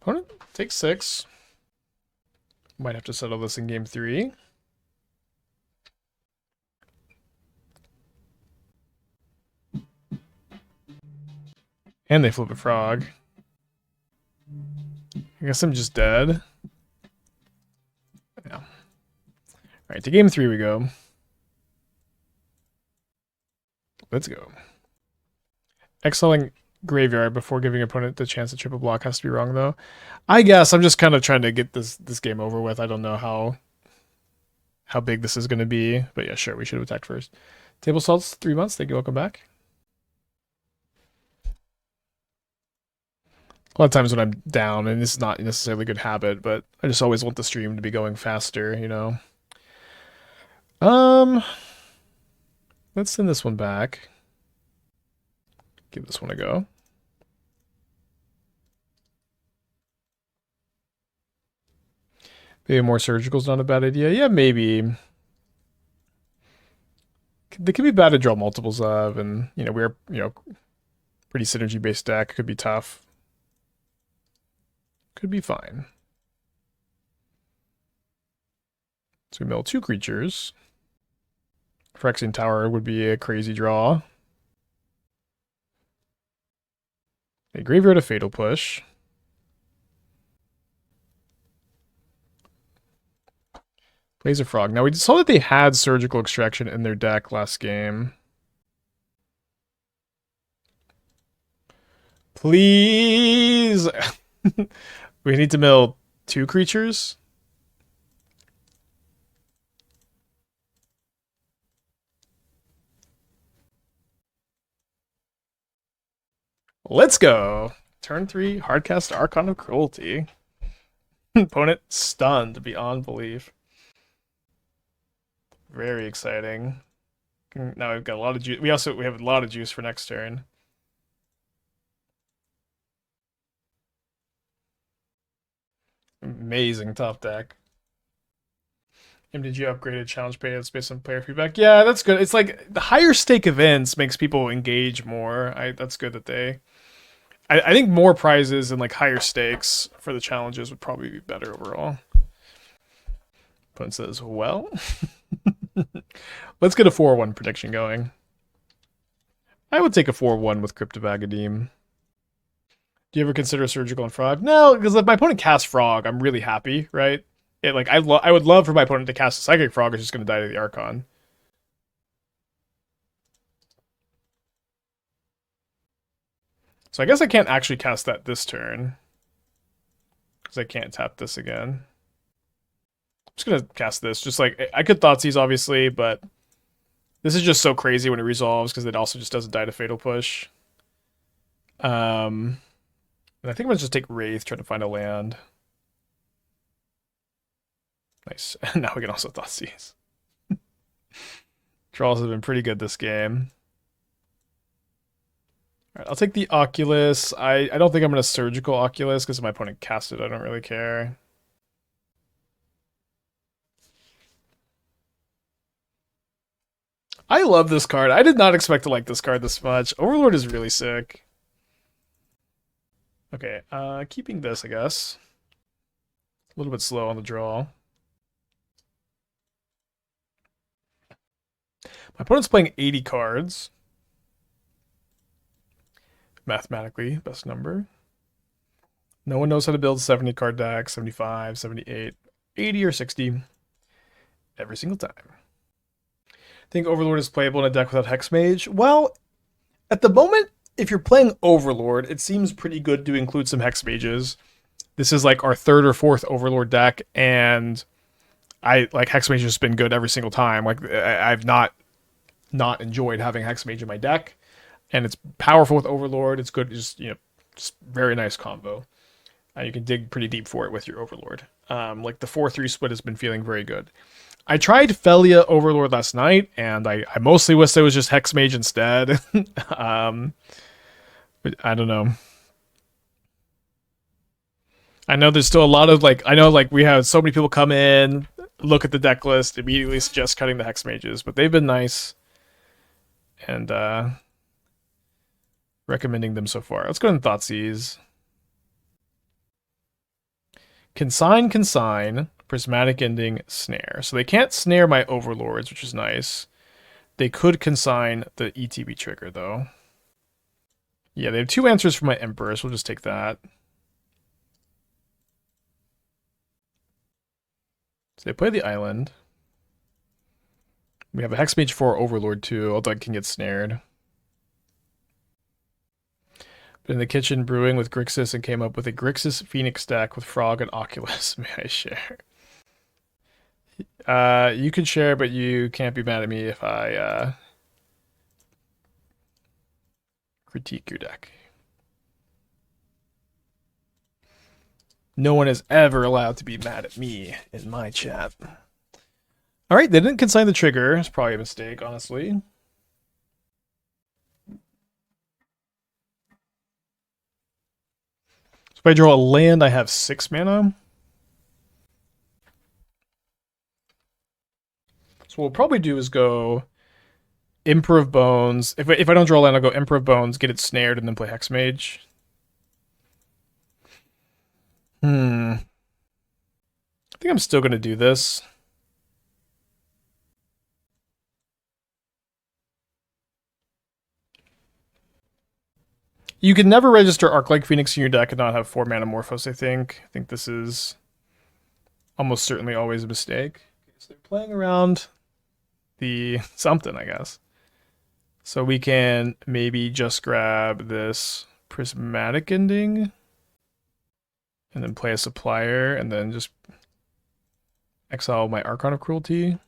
Opponent takes 6. Might have to settle this in game 3. And they flip a frog. I guess I'm just dead. Yeah. Alright, to game 3 we go. Let's go. Exiling graveyard before giving opponent the chance to triple block has to be wrong, though. I guess I'm just kind of trying to get this game over with. I don't know how big this is going to be. But yeah, sure, we should have attacked first. Table salts, 3 months. Thank you, welcome back. A lot of times when I'm down, and this is not necessarily a good habit, but I just always want the stream to be going faster, you know? Let's send this one back. Give this one a go. Maybe more surgical's not a bad idea. Yeah, maybe. They could be bad to draw multiples of, and, you know, we're, you know, pretty synergy-based deck. Could be tough. Could be fine. So we mill 2 creatures. Phyrexian Tower would be a crazy draw. A graveyard of Fatal Push. Plays a frog. Now we saw that they had Surgical Extraction in their deck last game. Please! We need to mill 2 creatures. Let's go. Turn 3, hardcast Archon of Cruelty. Opponent stunned beyond belief. Very exciting. Now we've got a lot of juice. We have a lot of juice for next turn. Amazing top deck. MTGO upgraded challenge payouts based on player feedback. Yeah, that's good. It's like the higher stake events makes people engage more. That's good that they. I think more prizes and like higher stakes for the challenges would probably be better overall. Opponent says, well, let's get a 4-1 prediction going. I would take a 4-1 with Crypt of Agadeem. Do you ever consider Surgical and Frog? No, because if my opponent casts Frog, I'm really happy, right? Like I would love for my opponent to cast a Psychic Frog, who's just going to die to the Archon. So I guess I can't actually cast that this turn. Because I can't tap this again. I'm just going to cast this. Just like, I could Thoughtseize, obviously, but this is just so crazy when it resolves, because it also just doesn't die to Fatal Push. And I think I'm going to just take Wraith, try to find a land. Nice. And now we can also Thoughtseize. Trolls have been pretty good this game. Alright, I'll take the Oculus. I don't think I'm going to Surgical Oculus, because if my opponent casts it, I don't really care. I love this card. I did not expect to like this card this much. Overlord is really sick. Okay, keeping this, I guess. A little bit slow on the draw. My opponent's playing 80 cards. Mathematically, best number. No one knows how to build 70 card deck, 75, 78, 80, or 60. Every single time. I think Overlord is playable in a deck without Hexmage. Well, at the moment, if you're playing Overlord, it seems pretty good to include some Hexmages. This is like our 3rd or 4th Overlord deck, and Hexmage has been good every single time. Like I've not enjoyed having Hexmage in my deck, and it's powerful with Overlord. It's good, just very nice combo. You can dig pretty deep for it with your Overlord. Like the 4-3 split has been feeling very good. I tried Felia Overlord last night, and I mostly wish it was just Hexmage instead. But I don't know. I know there's still a lot of we have so many people come in, look at the deck list, immediately suggest cutting the Hexmages, but they've been nice. and recommending them so far. Let's go and Thoughtseize. Consign, Prismatic Ending, Snare. So they can't snare my Overlords, which is nice. They could consign the ETB trigger, though. Yeah, they have 2 answers for my Emperor, so we'll just take that. So they play the island. We have a Hexmage 4 Overlord too, although I can get snared. Been in the kitchen brewing with Grixis and came up with a Grixis Phoenix deck with Frog and Oculus. May I share? You can share, but you can't be mad at me if I critique your deck. No one is ever allowed to be mad at me in my chat. All right, they didn't consign the trigger. It's probably a mistake, honestly. So if I draw a land, I have 6 mana. So what we'll probably do is go Emperor of Bones. If I don't draw a land, I'll go Emperor of Bones, get it snared, and then play Hexmage. I think I'm still going to do this. You can never register Arc-like Phoenix in your deck and not have 4 mana Morphos, I think. I think this is almost certainly always a mistake. So they're playing around the something, I guess. So we can maybe just grab this Prismatic Ending and then play a Supplier and then just exile my Archon of Cruelty.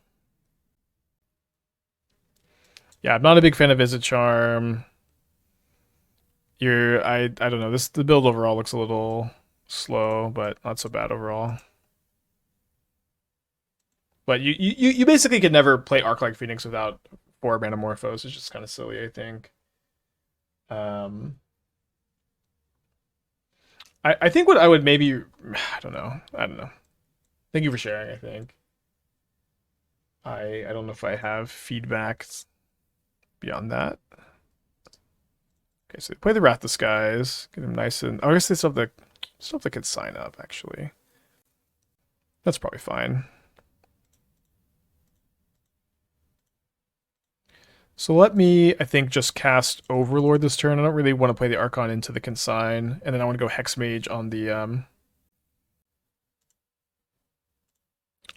Yeah, I'm not a big fan of Visit Charm. I don't know. The build overall looks a little slow, but not so bad overall. But you basically could never play Arc-like Phoenix without 4 mana Morphos. It's just kind of silly, I think. I think what I would maybe I don't know. Thank you for sharing, I think. I don't know if I have feedback beyond that. Okay, so they play the Wrath of the Skies. Get them nice and... Oh, I guess they still have the could sign up, actually. That's probably fine. So let me, I think, just cast Overlord this turn. I don't really want to play the Archon into the Consign. And then I want to go Hexmage on the...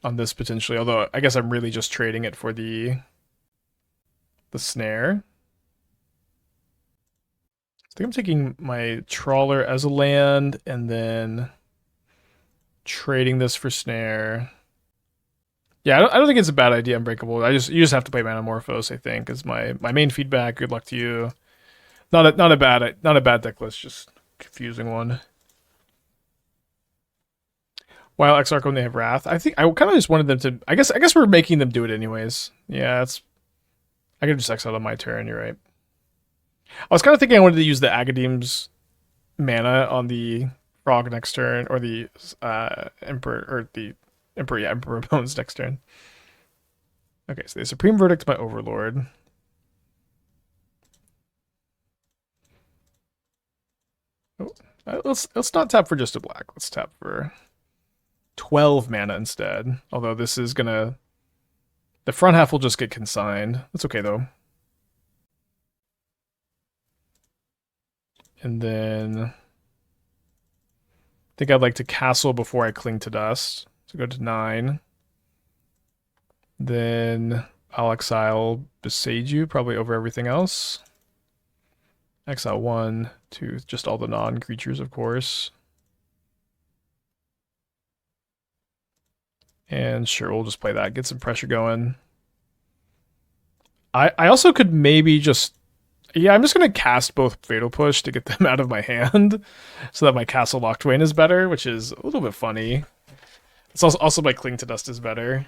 on this, potentially. Although, I guess I'm really just trading it for the Snare. I think I'm taking my Trawler as a land and then trading this for Snare. Yeah, I don't think it's a bad idea, Unbreakable. You just have to play Mana Morphos, I think, is my main feedback. Good luck to you. Not a bad deck list, just confusing one. While Exarch when they have Wrath. I think I kind of just wanted them to I guess we're making them do it anyways. Yeah, I could just exile on my turn, you're right. I was kind of thinking I wanted to use the Agadeem's mana on the Frog next turn, or the Emperor Bones next turn. Okay, so the Supreme Verdict by Overlord. Oh, let's not tap for just a black. Let's tap for 12 mana instead. Although this is gonna... The front half will just get consigned. That's okay, though. And then... I think I'd like to castle before I cling to dust. So go to 9. Then I'll exile Beseiju, probably over everything else. Exile 1, 2, just all the non-creatures, of course. And sure, we'll just play that, get some pressure going. I also could maybe just... Yeah, I'm just going to cast both Fatal Push to get them out of my hand so that my Castle Locthwain is better, which is a little bit funny. It's also my Cling to Dust is better.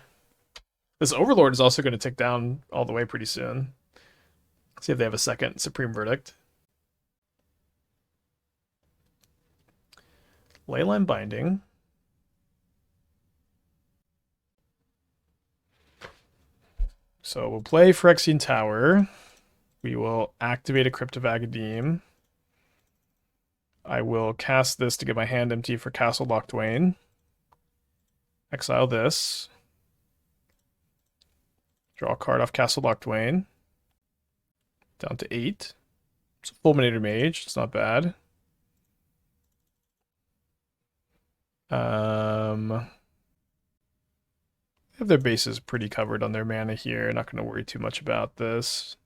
This Overlord is also going to tick down all the way pretty soon. See if they have a second Supreme Verdict. Leyline Binding. So we'll play Phyrexian Tower. We will activate a Crypt of Agadeem. I will cast this to get my hand empty for Castle Locthwain. Exile this. Draw a card off Castle Locthwain. Down to 8. It's a Fulminator Mage. It's not bad. They have their bases pretty covered on their mana here. Not going to worry too much about this.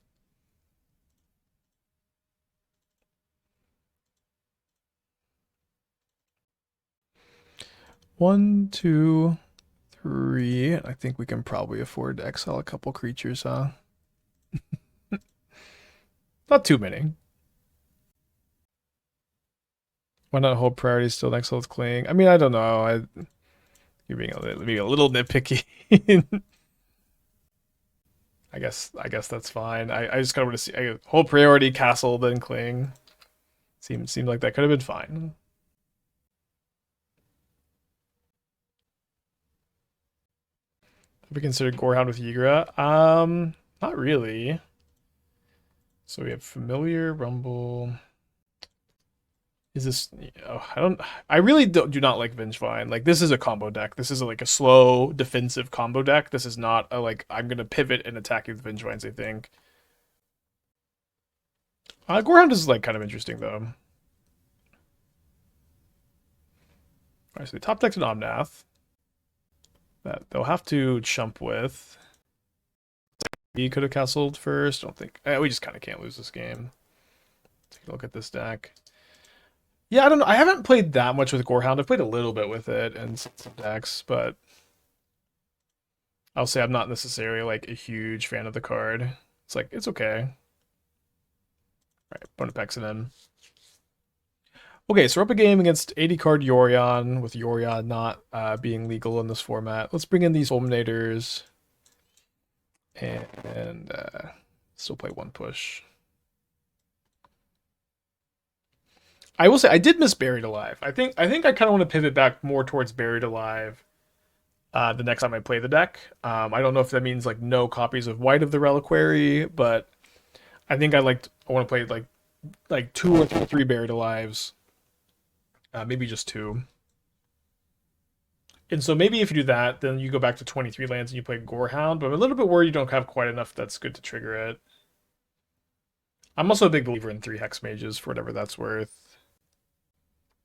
One, two, three. I think we can probably afford to exile a couple creatures, huh? Not too many. Why not hold priority still next level Cling? I mean, I don't know. You're being a little nitpicky. I guess that's fine. I just kind of want to see hold priority castle then Cling. Seemed like that could have been fine. Have we considered Gorehound with Ygra? Not really. So we have Familiar, Rumble. Is this? Oh, I really do not like Vengevine. Like, this is a combo deck. This is like a slow defensive combo deck. This is not a like I'm gonna pivot and attack with Vengevines. I think. Gorehound is like kind of interesting though. Alright, so the top deck's an Omnath. That they'll have to chump with. He could have castled first. I don't think we just kind of can't lose this game. Take a look at this deck. Yeah, I don't know. I haven't played that much with Gorehound. I've played a little bit with it and some decks, but I'll say I'm not necessarily like a huge fan of the card. It's like it's okay. All right, Bonapexin in. Okay, so we're up a game against 80 card Yorion, with Yorion not being legal in this format. Let's bring in these Fulminators and still play one push. I will say I did miss Buried Alive. I think I kind of want to pivot back more towards Buried Alive the next time I play the deck. I don't know if that means like no copies of White of the Reliquary, but I think I want to play like 2 or 3 Buried Alives. Maybe just 2. And so maybe if you do that, then you go back to 23 lands and you play Gorehound, but I'm a little bit worried you don't have quite enough that's good to trigger it. I'm also a big believer in 3 Hexmages for whatever that's worth.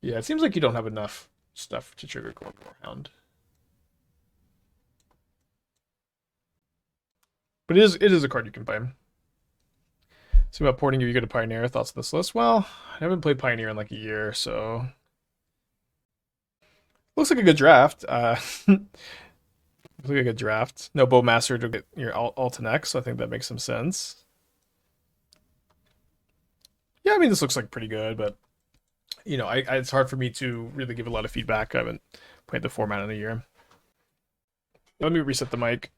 Yeah, it seems like you don't have enough stuff to trigger Gorehound. But it is a card you can play. So about porting you go to Pioneer, thoughts on this list? Well, I haven't played Pioneer in like a year, so looks like a good draft. Looks like a good draft. No Bowmaster to get your Altenex, so I think that makes some sense. Yeah, I mean, this looks like pretty good, but you know, it's hard for me to really give a lot of feedback. I haven't played the format in a year. Let me reset the mic.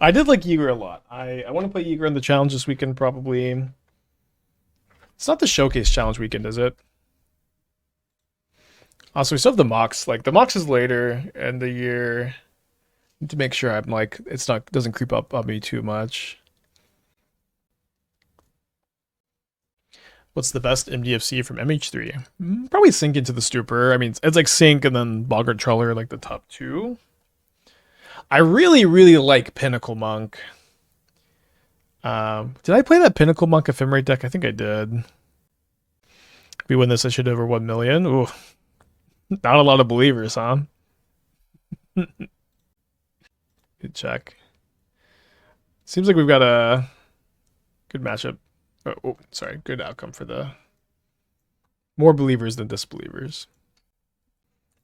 I did like Ygra a lot. I want to play Ygra in the challenge this weekend, probably. It's not the showcase challenge weekend, is it? Also, we still have the Mox. Like, the Mox is later in the year. Need to make sure I'm like, doesn't creep up on me too much. What's the best MDFC from MH3? Probably Sink into the Stupor. I mean, it's like Sink and then Boggart Trawler, like the top 2. I really, really like Pinnacle Monk. Did I play that Pinnacle Monk Ephemerate deck? I think I did. If we win this, I should over 1 million. Ooh. Not a lot of believers, huh? Good check. Seems like we've got a good matchup. Oh, sorry. Good outcome for the more believers than disbelievers.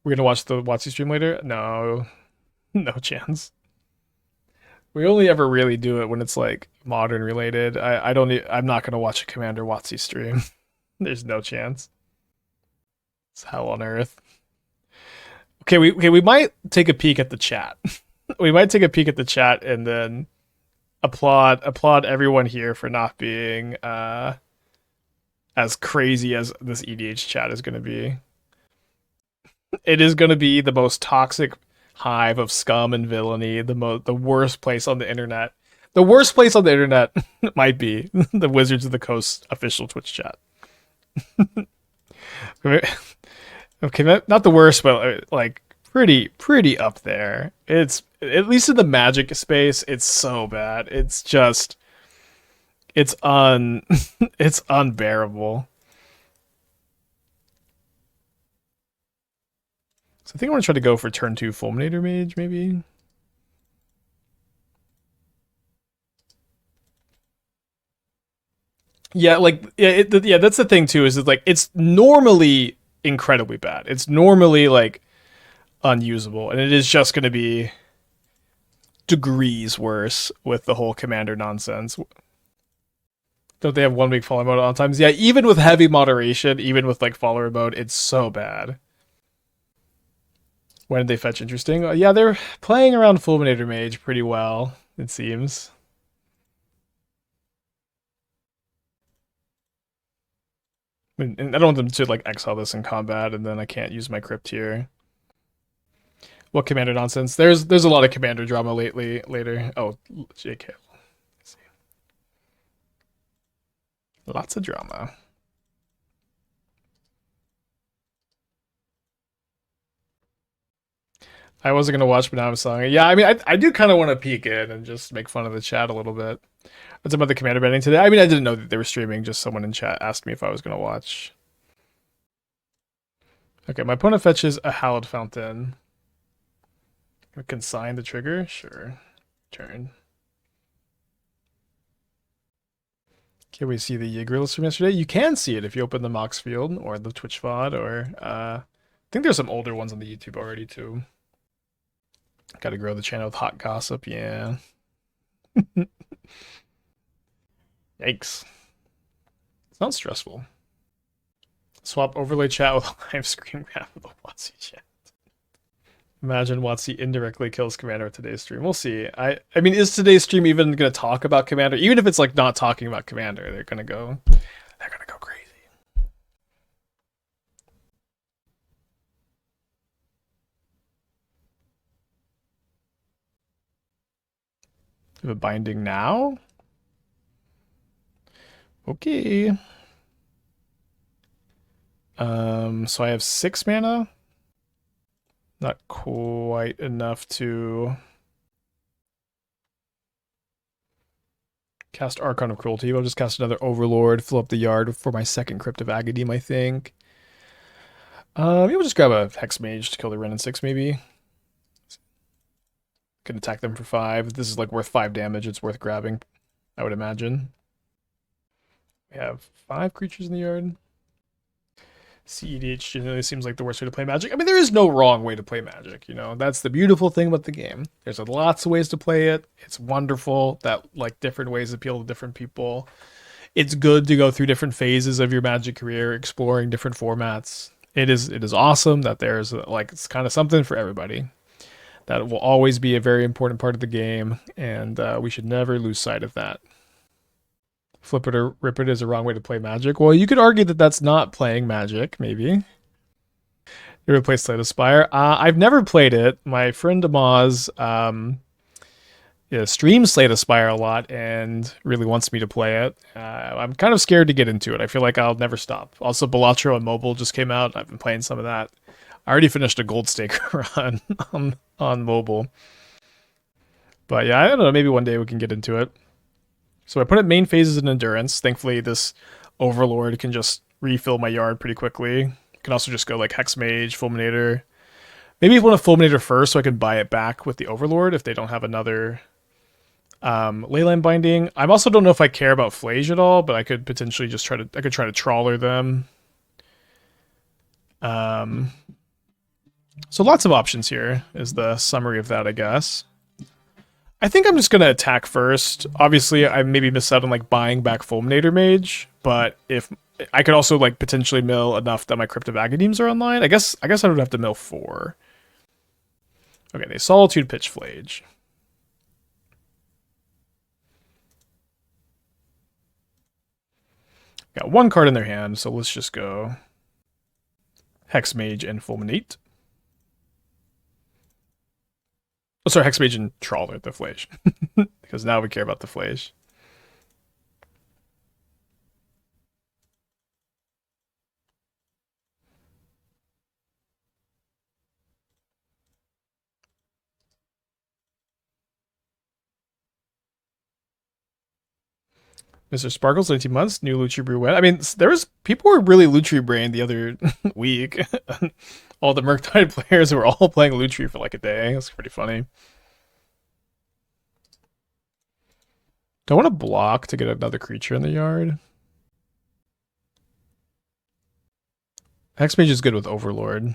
We're gonna watch the WotC stream later? No. No chance. We only ever really do it when it's like modern related. I'm not gonna watch a Commander WotC stream. There's no chance. It's hell on earth. Okay, we might take a peek at the chat. We might take a peek at the chat and then applaud everyone here for not being as crazy as this EDH chat is going to be. It is going to be the most toxic hive of scum and villainy, the worst place on the internet. The worst place on the internet might be the Wizards of the Coast official Twitch chat. Okay, not the worst, but like pretty up there. It's at least in the Magic space, it's so bad. It's just it's un it's unbearable. So I think I want to try to go for turn 2 Fulminator Mage, maybe. Yeah, like yeah, that's the thing too. Is that like it's normally incredibly bad. It's normally like unusable, and it is just going to be degrees worse with the whole commander nonsense. Don't they have 1 week follower mode on times? Yeah, even with heavy moderation, even with like follower mode, it's so bad. When did they fetch interesting? Yeah, they're playing around Fulminator Mage pretty well, it seems. And I don't want them to like exile this in combat, and then I can't use my crypt here. What commander nonsense? There's a lot of commander drama lately. Later. Oh, JK. Let's see. Lots of drama. I wasn't gonna watch, but now I'm selling it. Yeah, I mean, I do kind of want to peek in and just make fun of the chat a little bit. What's about the commander betting today? I mean, I didn't know that they were streaming. Just someone in chat asked me if I was gonna watch. Okay, my opponent fetches a Hallowed Fountain. I consign the trigger? Sure. Turn. Can we see the Ygritte list from yesterday? You can see it if you open the Mox Field or the Twitch VOD, or I think there's some older ones on the YouTube already too. Got to grow the channel with hot gossip, yeah. Yikes. Sounds stressful. Swap overlay chat with live screen grab of the WotC chat. Imagine WotC indirectly kills Commander at today's stream. We'll see. I mean, is today's stream even going to talk about Commander? Even if it's like not talking about Commander, they're gonna go crazy. We have a binding now. Okay. So I have 6 mana. Not quite enough to cast Archon of Cruelty. I'll just cast another Overlord, fill up the yard for my second Crypt of Agadeem, I think. Maybe we'll just grab a Hexmage to kill the Wrenn and 6, maybe. Can attack them for 5. This is like worth 5 damage. It's worth grabbing, I would imagine. We have 5 creatures in the yard. CEDH generally seems like the worst way to play Magic. I mean, there is no wrong way to play Magic, you know? That's the beautiful thing about the game. There's lots of ways to play it. It's wonderful that, like, different ways appeal to different people. It's good to go through different phases of your Magic career, exploring different formats. It is awesome that there's, like, it's kind of something for everybody. That will always be a very important part of the game, and we should never lose sight of that. Flip it or rip it is a wrong way to play Magic. Well, you could argue that that's not playing Magic, maybe. You ever play Slay the Spire? I've never played it. My friend Amaz streams Slay the Spire a lot and really wants me to play it. I'm kind of scared to get into it. I feel like I'll never stop. Also, Balatro on mobile just came out. I've been playing some of that. I already finished a Gold Staker run on mobile. But yeah, I don't know. Maybe one day we can get into it. So I put it main phases in Endurance. Thankfully, this Overlord can just refill my yard pretty quickly. You can also just go like Hexmage, Fulminator. Maybe I want a Fulminator first so I can buy it back with the Overlord if they don't have another Leyline Binding. I also don't know if I care about Flage at all, but I could potentially just try to Trawler them. So lots of options here is the summary of that, I guess. I think I'm just going to attack first. Obviously, I maybe miss out on like buying back Fulminator Mage, but if I could also like potentially mill enough that my Crypt of Agadeems are online. I guess I don't have to mill 4. Okay, they Solitude Pitch Flage. Got 1 card in their hand, so let's just go Hexmage and Fulminate. Oh, sorry, Hexmage and Trawler, the Flash. Because now we care about the Flash. Mr. Sparkles, 19 months, new Lutri Bruette. I mean, there was people were really Lutri brain the other week. All the Murktide players were all playing Lutri for like a day. It's pretty funny. Do I want to block to get another creature in the yard? Hexmage is good with Overlord.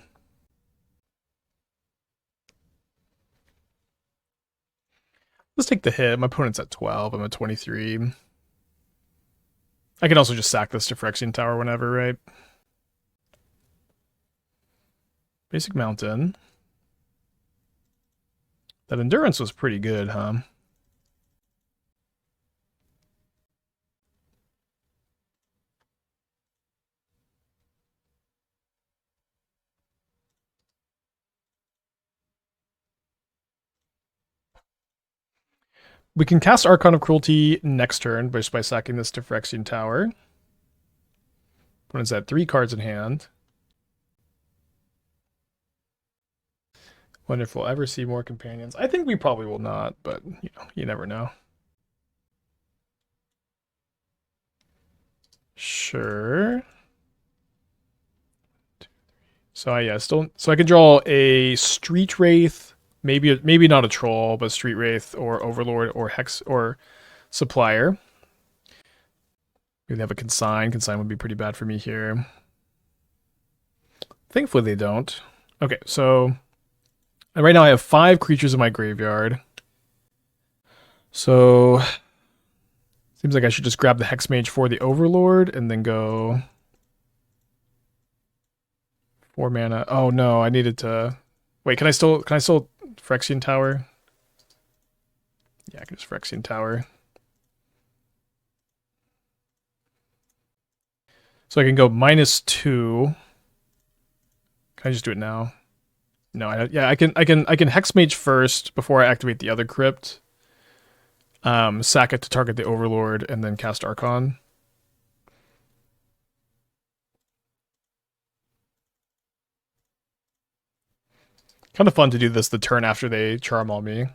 Let's take the hit. My opponent's at 12. I'm at 23. I can also just sack this to Phyrexian Tower whenever, right? Basic Mountain. That Endurance was pretty good, huh? We can cast Archon of Cruelty next turn just by sacking this to Phyrexian Tower. Opponent's at 3 cards in hand. Wonder if we'll ever see more companions. I think we probably will not, but you know, you never know. Sure. So yeah, still. So I can draw a Street Wraith, maybe not a Troll, but Street Wraith or Overlord or Hex or Supplier. Maybe they have a Consign. Consign would be pretty bad for me here. Thankfully they don't. Okay, so right now I have 5 creatures in my graveyard. So seems like I should just grab the Hexmage for the Overlord and then go 4 mana. Oh no, I needed to wait. Can I still Phyrexian Tower? Yeah, I can just Phyrexian Tower. So I can go -2. Can I just do it now? No, I can Hexmage first before I activate the other crypt. Sack it to target the Overlord and then cast Archon. Kind of fun to do this the turn after they charm all me. A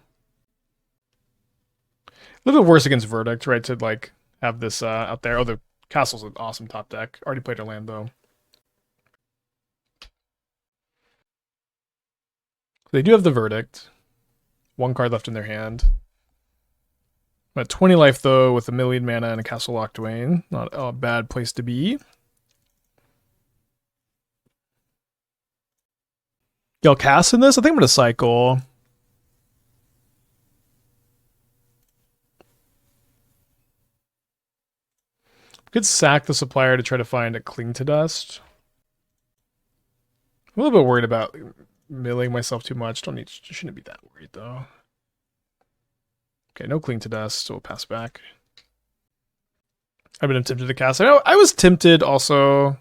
little bit worse against Verdict, right? To like have this out there. Oh, the Castle's an awesome top deck. Already played our land though. They do have the Verdict. 1 card left in their hand. I'm at 20 life though, with 1,000,000 mana and a Castle Locthwain. Not a bad place to be. Y'all cast in this? I think I'm gonna cycle. Could sack the Supplier to try to find a Cling to Dust. I'm a little bit worried about milling myself too much. Shouldn't be that worried though. Okay, no Cling to Dust, so we'll pass back. I've been tempted to cast. I was tempted also.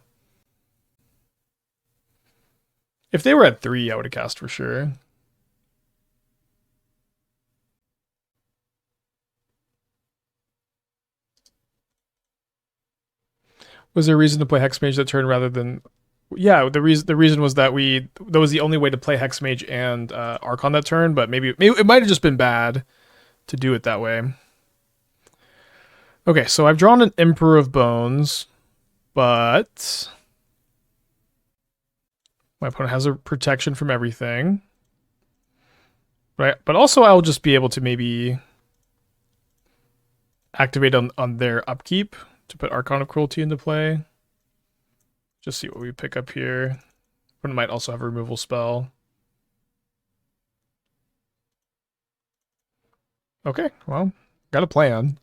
If they were at 3, I would have cast for sure. Was there a reason to play Hexmage that turn rather than? Yeah, the reason was that that was the only way to play Hexmage and Archon that turn, but maybe it might have just been bad to do it that way. Okay, so I've drawn an Emperor of Bones, but my opponent has a protection from everything. Right, but also I'll just be able to maybe activate on their upkeep to put Archon of Cruelty into play. Just see what we pick up here. Opponent might also have a removal spell. Okay, well, got a plan.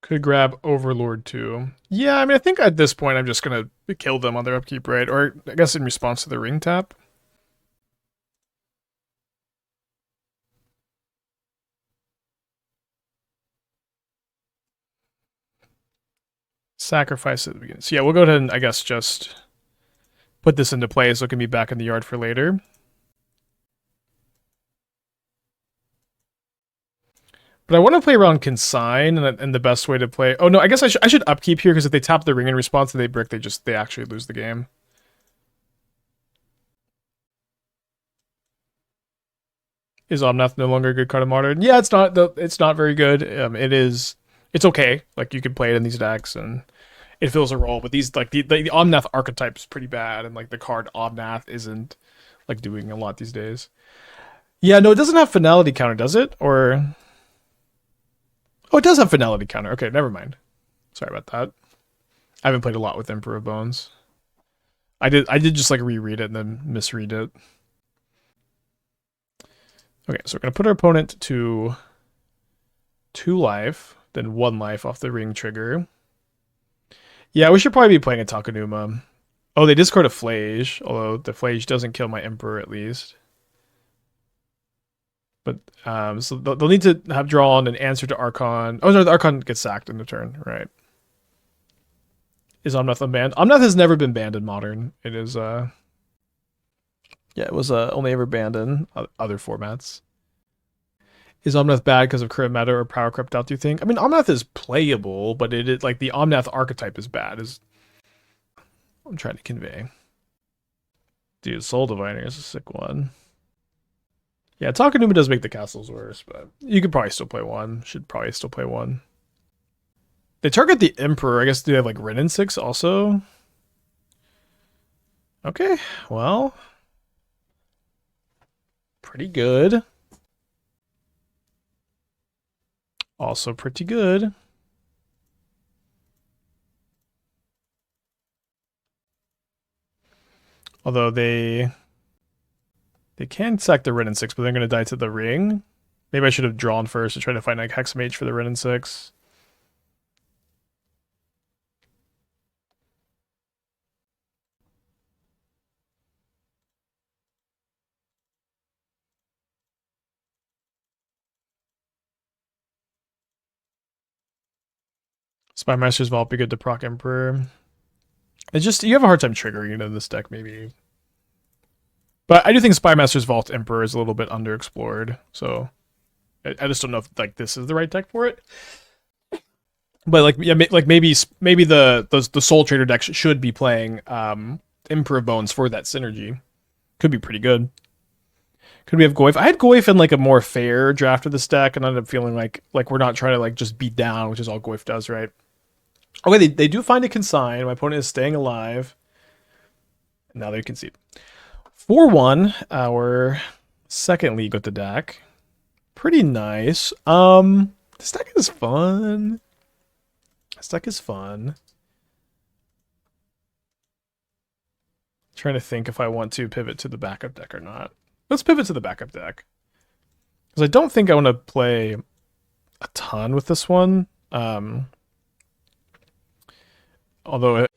Could grab Overlord too. Yeah, I mean, I think at this point I'm just gonna kill them on their upkeep, right? Or I guess in response to the ring tap. Sacrifice at the beginning. So yeah, we'll go ahead and I guess just put this into play so it can be back in the yard for later. But I want to play around Consign, and the best way to play... Oh no, I guess I should upkeep here, because if they tap the ring in response and they brick, they actually lose the game. Is Omnath no longer a good card in Modern? Yeah, it's not very good. It's okay. Like, you can play it in these decks, and it fills a role. But these, like, the Omnath archetype is pretty bad, and, like, the card Omnath isn't, like, doing a lot these days. Yeah, no, it doesn't have finality counter, does it? Or... Oh, it does have finality counter. Okay, never mind. Sorry about that. I haven't played a lot with Emperor of Bones. I did just, like, reread it and then misread it. Okay, so we're going to put our opponent to 2 life, then 1 life off the ring trigger. Yeah, we should probably be playing a Takenuma. Oh, they discard a Flage, although the Flage doesn't kill my Emperor at least. But, so they'll need to have drawn an answer to Archon. Oh, no, the Archon gets sacked in the turn, right. Is Omnath unbanned? Omnath has never been banned in Modern. It is, yeah, it was only ever banned in other formats. Is Omnath bad because of current meta or power crept out, do you think? I mean, Omnath is playable, but it is, like, the Omnath archetype is bad, is what I'm trying to convey. Dude, Soul Diviner is a sick one. Yeah, Takenuma does make the castles worse, but you could probably still play one. Should probably still play one. They target the Emperor. I guess do they have, like, Renin 6 also? Okay, well... Pretty good. Also pretty good. Although they can sack the Renin 6, but they're going to die to the ring. Maybe I should have drawn first to try to find, like, Hexmage for the Renin 6. Spymaster's Vault be good to proc Emperor. It's just, you have a hard time triggering it in this deck, maybe. But I do think Spymaster's Vault Emperor is a little bit underexplored, so I just don't know if, like, this is the right deck for it. But, like, yeah, like maybe the Soul Trader deck should be playing Emperor of Bones for that synergy. Could be pretty good. Could we have Goyf? I had Goyf in, like, a more fair draft of this deck, and I ended up feeling like we're not trying to, like, just beat down, which is all Goyf does, right? Okay, they do find a Consign. My opponent is staying alive. Now they concede. 4-1, our second league with the deck. Pretty nice. This deck is fun. This deck is fun. Trying to think if I want to pivot to the backup deck or not. Let's pivot to the backup deck. Because I don't think I want to play a ton with this one. Although it...